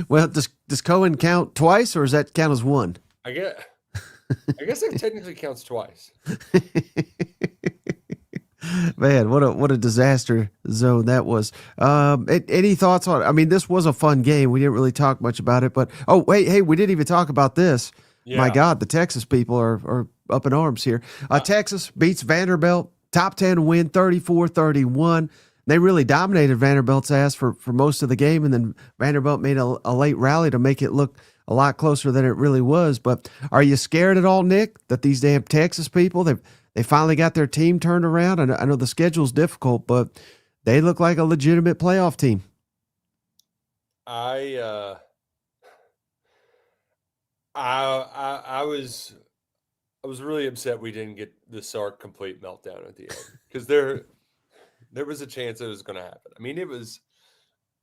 Speaker 1: well, does Cohen count twice, or does that count as one?
Speaker 2: I guess it technically counts twice.
Speaker 1: Man, what a disaster zone that was. Any thoughts on? I mean, this was a fun game. We didn't really talk much about it, but wait, hey, we didn't even talk about this. Yeah. My God, the Texas people are up in arms here. Texas beats Vanderbilt, top 10 win, 34-31. They really dominated Vanderbilt's ass for most of the game, and then Vanderbilt made a late rally to make it look a lot closer than it really was. But are you scared at all, Nick, that these damn Texas people, they finally got their team turned around? I know the schedule's difficult, but they look like a legitimate playoff team.
Speaker 2: I was really upset we didn't get the Sark complete meltdown at the end, because there was a chance it was going to happen. I mean, it was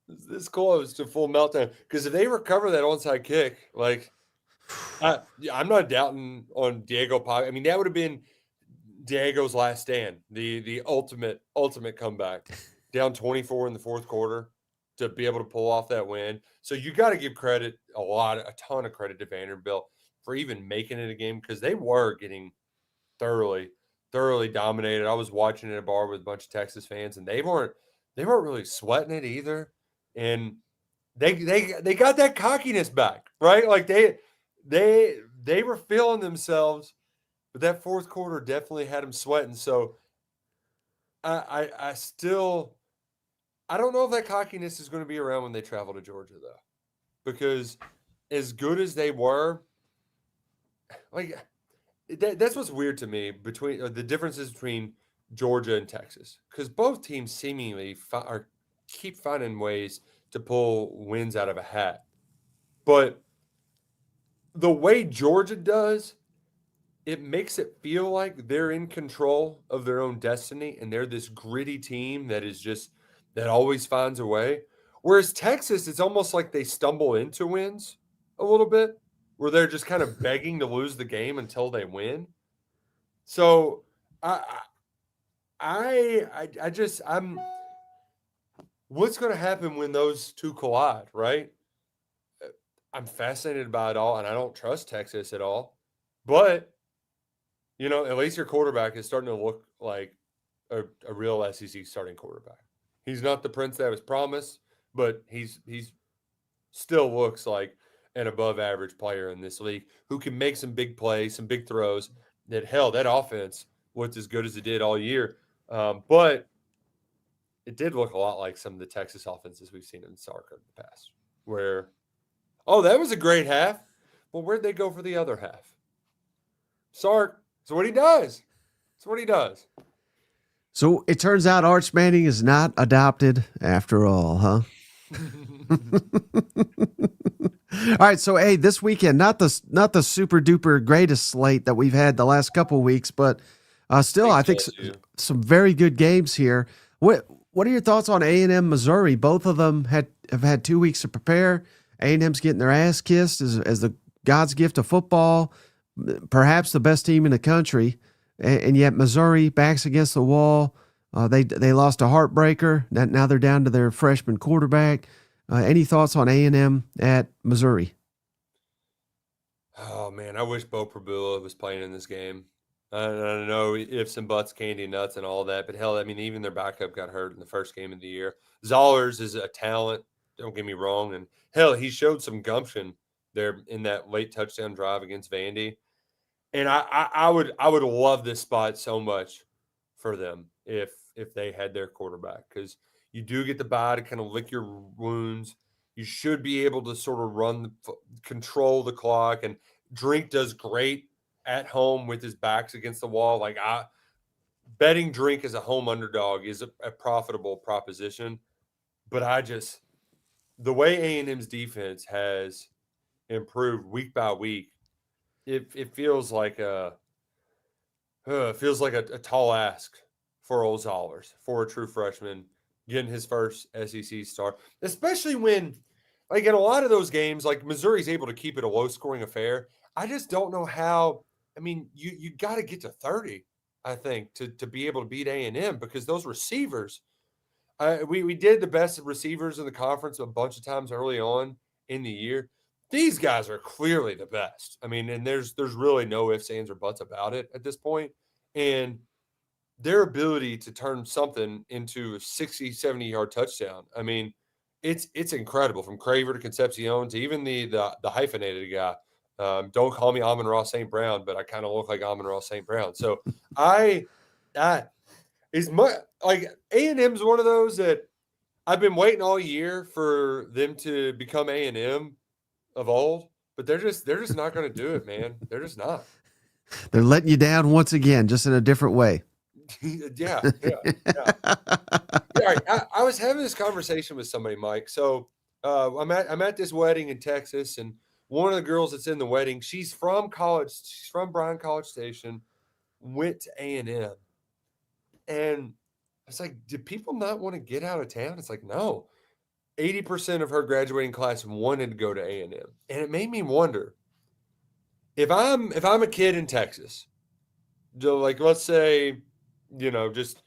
Speaker 2: this close to full meltdown, because if they recover that onside kick, like, I'm not doubting on Diego Pag. I mean, that would have been Diego's last stand, the ultimate comeback, down 24 in the fourth quarter to be able to pull off that win. So you got to give credit, a ton of credit to Vanderbilt for even making it a game, because they were getting thoroughly dominated. I was watching at a bar with a bunch of Texas fans, and they weren't really sweating it either. And they got that cockiness back, right? Like they were feeling themselves, but that fourth quarter definitely had them sweating. So I don't know if that cockiness is going to be around when they travel to Georgia, though, because as good as they were, like, that's what's weird to me between the differences between Georgia and Texas, because both teams seemingly keep finding ways to pull wins out of a hat. But the way Georgia does, it makes it feel like they're in control of their own destiny, and they're this gritty team that always finds a way. Whereas Texas, it's almost like they stumble into wins a little bit, where they're just kind of begging to lose the game until they win. So what's going to happen when those two collide, right? I'm fascinated by it all, and I don't trust Texas at all. But, at least your quarterback is starting to look like a real SEC starting quarterback. He's not the prince that was promised, but he's still looks like an above average player in this league who can make some big plays, some big throws. That offense looked as good as it did all year. But it did look a lot like some of the Texas offenses we've seen in Sark in the past, where, that was a great half. Well, where'd they go for the other half? Sark. That's what he does.
Speaker 1: So it turns out Arch Manning is not adopted after all, huh? All right, so hey, this weekend, not the super duper greatest slate that we've had the last couple of weeks, but still, I think some very good games here. What are your thoughts on A&M Missouri? Both of them have had 2 weeks to prepare. A&M's getting their ass kissed as the God's gift of football, perhaps the best team in the country, and yet Missouri backs against the wall. They lost a heartbreaker. Now they're down to their freshman quarterback. Any thoughts on A&M at Missouri?
Speaker 2: Oh, man, I wish Bo Prabula was playing in this game. I don't know ifs and buts, candy nuts, and all that, but hell, I mean, even their backup got hurt in the first game of the year. Zollers is a talent, don't get me wrong, and hell, he showed some gumption there in that late touchdown drive against Vandy. And I would love this spot so much for them if they had their quarterback, because you do get the bye to kind of lick your wounds. You should be able to sort of control the clock, and Drink does great at home with his backs against the wall. Like betting Drink as a home underdog is a profitable proposition, but the way A&M's defense has improved week by week, it feels like a tall ask for Old Zollers, for a true freshman getting his first SEC start, especially when, like, in a lot of those games, like Missouri's able to keep it a low scoring affair. I just don't know how. I mean, you got to get to 30, I think, to be able to beat A&M, because those receivers. We did the best receivers in the conference a bunch of times early on in the year. These guys are clearly the best. I mean, and there's really no ifs, ands, or buts about it at this point. And their ability to turn something into a 60, 70-yard touchdown, I mean, it's incredible, from Craver to Concepcion to even the hyphenated guy. Don't call me Amon-Ra St. Brown, but I kind of look like Amon-Ra St. Brown. So I is much like A&M's one of those that I've been waiting all year for them to become A&M of old, but they're just not going to do it, man. They're just not.
Speaker 1: They're letting you down once again, just in a different way.
Speaker 2: Yeah. All right, I was having this conversation with somebody, Mike. So I'm at this wedding in Texas, and one of the girls that's in the wedding, she's from college. She's from Bryan College Station, went to A&M. And it's like, do people not want to get out of town? It's like, no. 80% of her graduating class wanted to go to A&M. And it made me wonder, if I'm a kid in Texas, like, let's say, just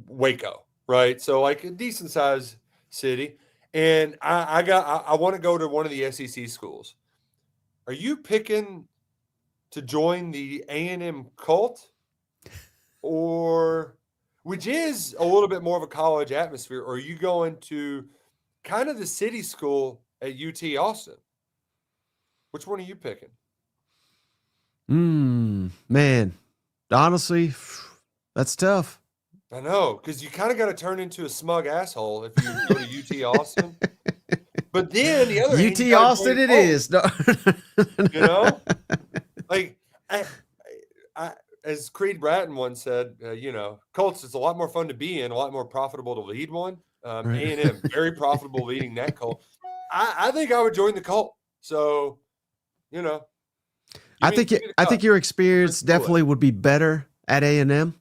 Speaker 2: Waco, right? So like a decent sized city. And I want to go to one of the SEC schools. Are you picking to join the A&M cult, or which is a little bit more of a college atmosphere, or are you going to kind of the city school at UT Austin? Which one are you picking?
Speaker 1: Man, honestly, that's tough.
Speaker 2: I know, because you kind of got to turn into a smug asshole if you go to UT Austin. But then the other
Speaker 1: UT Austin it is. No.
Speaker 2: Like I as Creed Bratton once said, Colts is a lot more fun to be in, a lot more profitable to lead one. A&M, very profitable leading that Colt. I think I would join the Colt. So,
Speaker 1: I think your experience definitely would be better at A&M,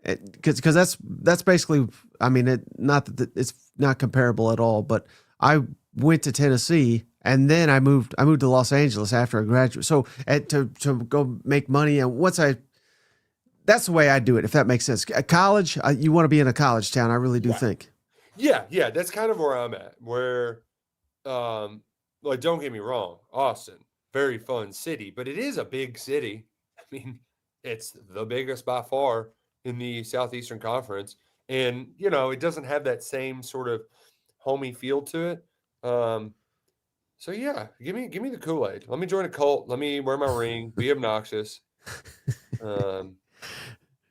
Speaker 1: because that's basically. I mean, it's not comparable at all. But I went to Tennessee, and then I moved to Los Angeles after I graduated. So to go make money, and that's the way I do it, if that makes sense. At college, you want to be in a college town. I really do think.
Speaker 2: Yeah, that's kind of where I'm at. Where, like, don't get me wrong, Austin, very fun city, but it is a big city. I mean, it's the biggest by far in the Southeastern Conference, and it doesn't have that same sort of homey feel to it. So yeah, give me the Kool-Aid. Let me join a cult. Let me wear my ring, be obnoxious.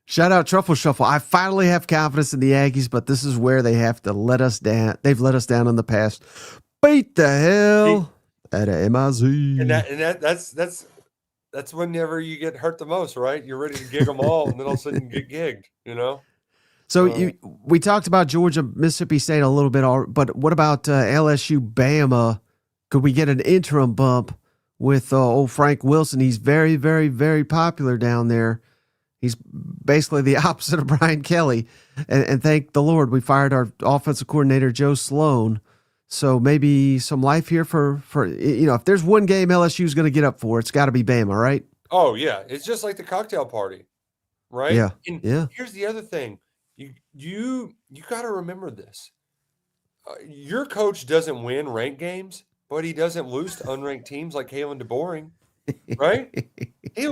Speaker 1: Shout out Truffle Shuffle. I finally have confidence in the Aggies, but this is where they have to let us down. They've let us down in the past. Beat the hell out of MIZ.
Speaker 2: And that's whenever you get hurt the most, right? You're ready to gig them all, and then all of a sudden you get gigged,
Speaker 1: So we talked about Georgia, Mississippi State a little bit, but what about LSU, Bama? Could we get an interim bump with old Frank Wilson? He's very, very, very popular down there. He's basically the opposite of Brian Kelly. And thank the Lord we fired our offensive coordinator, Joe Sloan. So maybe some life here for if there's one game LSU is going to get up for, it's got to be Bama, right?
Speaker 2: Oh, yeah. It's just like the cocktail party, right?
Speaker 1: Yeah.
Speaker 2: And here's the other thing. You got to remember this. Your coach doesn't win ranked games, but he doesn't lose to unranked teams like Kalen DeBoering, right? He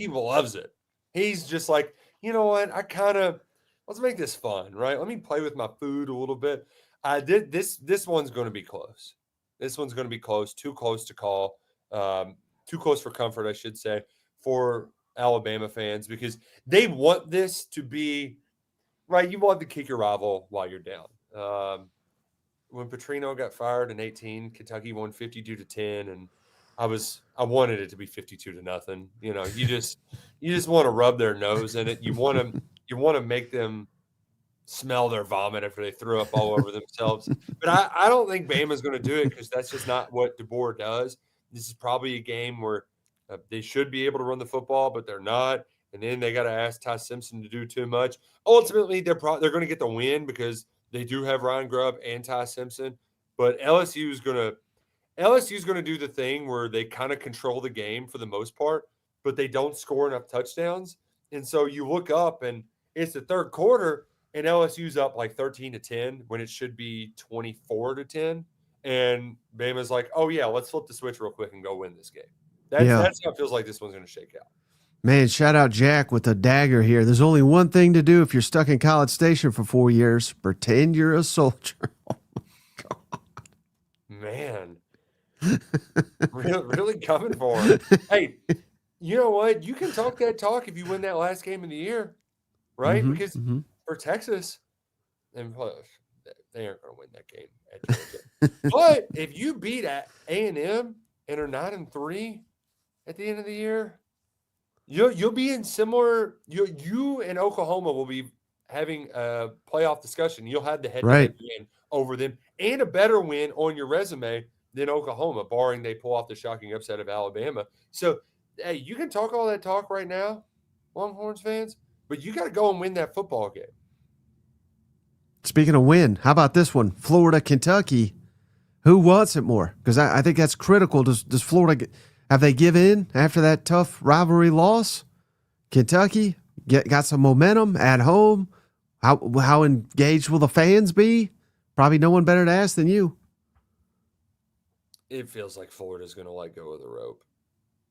Speaker 2: loves it. He's just like, you know what? Let's make this fun, right? Let me play with my food a little bit. I did this. This one's going to be close. This one's going to be close, too close to call. too close for comfort, I should say, for Alabama fans because they want this to be right. You want to kick your rival while you're down. When Petrino got fired in 18, Kentucky won 52-10, and I wanted it to be 52-0. You just want to rub their nose in it. You want to make them smell their vomit after they threw up all over themselves. But I don't think Bama's going to do it because that's just not what DeBoer does. This is probably a game where they should be able to run the football, but they're not. And then they got to ask Ty Simpson to do too much. Ultimately, they're going to get the win because they do have Ryan Grubb and Ty Simpson. But LSU is going to do the thing where they kind of control the game for the most part, but they don't score enough touchdowns. And so you look up and it's the third quarter and LSU's up like 13-10 when it should be 24-10. And Bama's like, oh yeah, let's flip the switch real quick and go win this game. That's how it feels like this one's going to shake out.
Speaker 1: Man, shout out Jack with a dagger here. There's only one thing to do if you're stuck in College Station for 4 years. Pretend you're a soldier. Oh my God.
Speaker 2: Man. really coming for him. Hey, you know what? You can talk that talk if you win that last game of the year, right?
Speaker 1: Mm-hmm,
Speaker 2: Because for Texas, and they aren't going to win that game at Georgia. But if you beat A&M and are 9-3 at the end of the year, you'll be in similar. You and Oklahoma will be having a playoff discussion. You'll have the head-to-head win over them and a better win on your resume than Oklahoma, barring they pull off the shocking upset of Alabama. So, hey, you can talk all that talk right now, Longhorns fans, but you got to go and win that football game.
Speaker 1: Speaking of win, how about this one? Florida, Kentucky. Who wants it more? Because I think that's critical. Does Florida have they give in after that tough rivalry loss? Kentucky got some momentum at home. How engaged will the fans be? Probably no one better to ask than you.
Speaker 2: It feels like Florida's going to let go of the rope.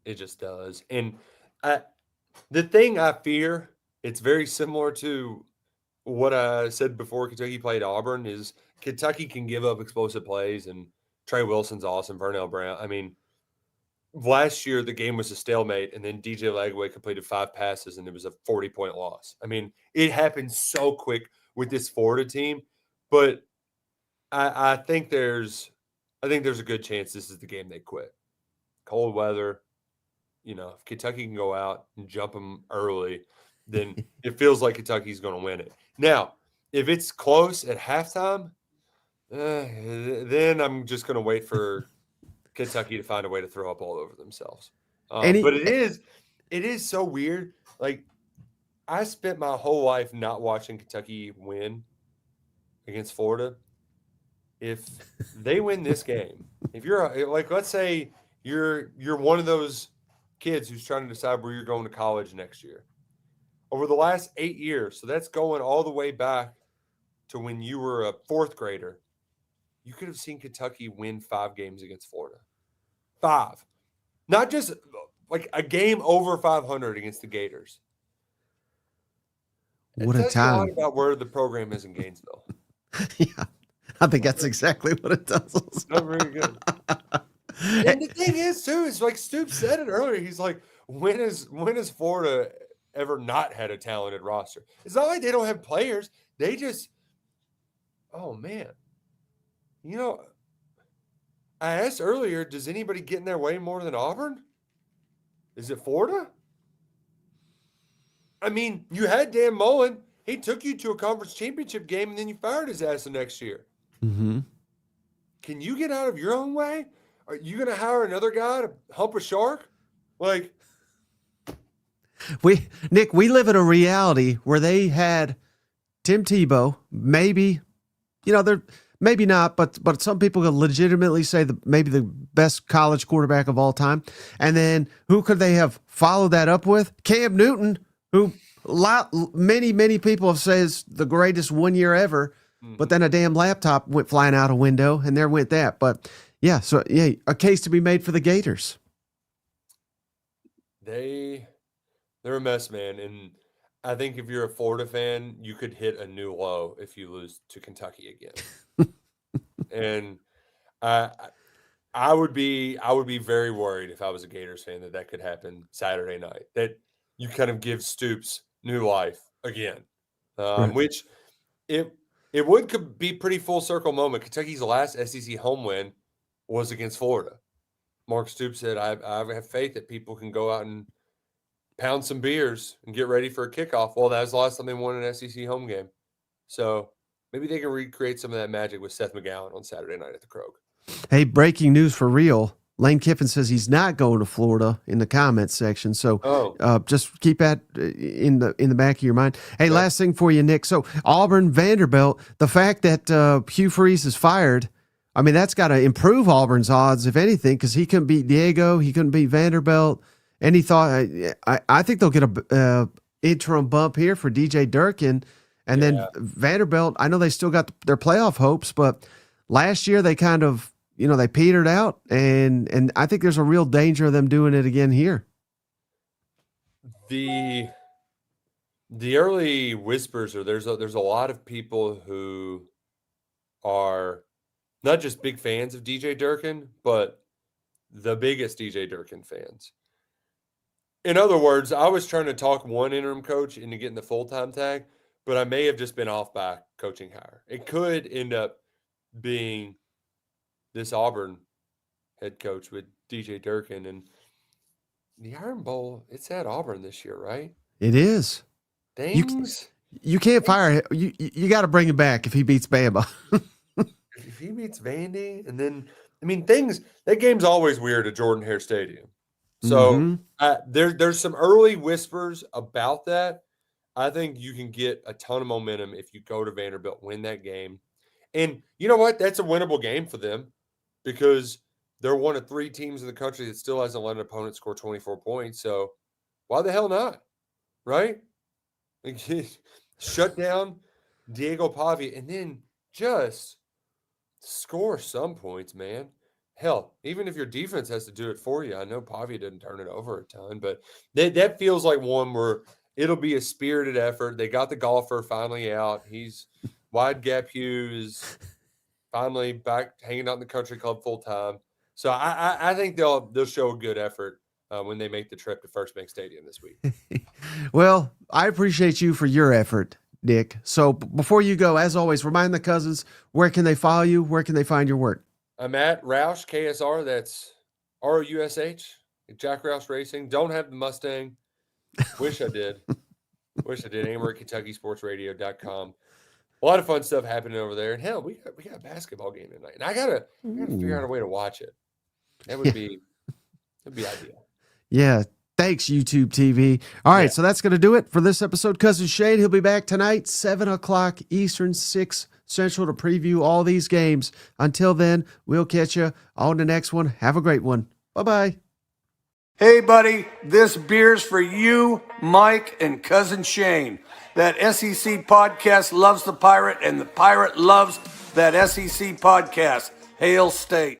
Speaker 2: It just does. And the thing I fear, it's very similar to what I said before Kentucky played Auburn, is Kentucky can give up explosive plays, and Trey Wilson's awesome, Vernell Brown. I mean, last year the game was a stalemate, and then DJ Lagway completed 5 passes, and it was a 40-point loss. I mean, it happened so quick with this Florida team, but I think there's a good chance this is the game they quit. Cold weather, if Kentucky can go out and jump them early, then it feels like Kentucky's going to win it. Now, if it's close at halftime, then I'm just going to wait for Kentucky to find a way to throw up all over themselves. But it is so weird. Like, I spent my whole life not watching Kentucky win against Florida. If they win this game, if you're like, let's say you're one of those kids who's trying to decide where you're going to college next year, over the last 8 years, so that's going all the way back to when you were a 4th grader, you could have seen Kentucky win 5 games against Florida. 5. Not just like a game over 500 against the Gators.
Speaker 1: What a time.
Speaker 2: A lot about where the program is in Gainesville.
Speaker 1: Yeah. I think that's exactly what it does.
Speaker 2: Not very good. And the thing is, too, is like Stoops said it earlier. He's like, when has Florida ever not had a talented roster? It's not like they don't have players. They just, oh man. I asked earlier, does anybody get in their way more than Auburn? Is it Florida? I mean, you had Dan Mullen. He took you to a conference championship game, and then you fired his ass the next year.
Speaker 1: Mm-hmm.
Speaker 2: Can you get out of your own way? Are you going to hire another guy to hump a shark? Like,
Speaker 1: we live in a reality where they had Tim Tebow, maybe, they're maybe not, but some people could legitimately say maybe the best college quarterback of all time. And then who could they have followed that up with? Cam Newton, who many people have said is the greatest 1 year ever, but then a damn laptop went flying out a window, and there went that. But yeah, so yeah, a case to be made for the Gators.
Speaker 2: They're a mess, man. And I think if you're a Florida fan, you could hit a new low if you lose to Kentucky again. And I would be very worried if I was a Gators fan that could happen Saturday night. That you kind of give Stoops new life again,
Speaker 1: Right.
Speaker 2: which it could be pretty full circle moment. Kentucky's last SEC home win was against Florida. Mark Stoops said, "I have faith that people can go out and pound some beers and get ready for a kickoff." Well, that was the last time they won an SEC home game. So maybe they can recreate some of that magic with Seth McGowan on Saturday night at the Kroger.
Speaker 1: Hey, breaking news for real. Lane Kiffin says he's not going to Florida in the comments section. So just keep that in the back of your mind. Hey, last thing for you, Nick. So Auburn, Vanderbilt, the fact that Hugh Freeze is fired, I mean, that's got to improve Auburn's odds, if anything, because he couldn't beat Diego. He couldn't beat Vanderbilt. And he thought, I think they'll get a interim bump here for DJ Durkin. And then Vanderbilt, I know they still got their playoff hopes, but last year they kind of, they petered out, and I think there's a real danger of them doing it again here.
Speaker 2: The early whispers are there's a lot of people who are not just big fans of DJ Durkin, but the biggest DJ Durkin fans. In other words, I was trying to talk one interim coach into getting the full-time tag, but I may have just been off by coaching hire. It could end up being this Auburn head coach with DJ Durkin, and the Iron Bowl, it's at Auburn this year, right?
Speaker 1: It is.
Speaker 2: Things
Speaker 1: you can't fire him. You got to bring him back if he beats Bama.
Speaker 2: If he beats Vandy, and then that game's always weird at Jordan Hare Stadium. So there's some early whispers about that. I think you can get a ton of momentum if you go to Vanderbilt, win that game. And you know what? That's a winnable game for them because they're one of 3 teams in the country that still hasn't let an opponent score 24 points. So why the hell not? Right? Shut down Diego Pavia and then just score some points, man. Hell, even if your defense has to do it for you. I know Pavia didn't turn it over a ton, but that feels like one where it'll be a spirited effort. They got the golfer finally out. He's Wide Gap Hugh is finally back hanging out in the country club full time. So I think they'll show a good effort when they make the trip to First Bank Stadium this week.
Speaker 1: Well, I appreciate you for your effort, Nick. So before you go, as always, remind the cousins, where can they follow you? Where can they find your work?
Speaker 2: I'm at Roush, KSR. That's ROUSH, Jack Roush Racing. Don't have the Mustang. Wish I did. Amory, KentuckySportsRadio.com. A lot of fun stuff happening over there. And hell, we got a basketball game tonight. And I gotta figure out a way to watch it. That would be ideal.
Speaker 1: Yeah. Thanks, YouTube TV. All right, so that's going to do it for this episode. Cousin Shane, he'll be back tonight, 7 o'clock Eastern, 6 Central, to preview all these games. Until then, we'll catch you on the next one. Have a great one. Bye-bye.
Speaker 4: Hey, buddy, this beer's for you, Mike, and Cousin Shane. That SEC podcast loves the Pirate, and the Pirate loves that SEC podcast. Hail State.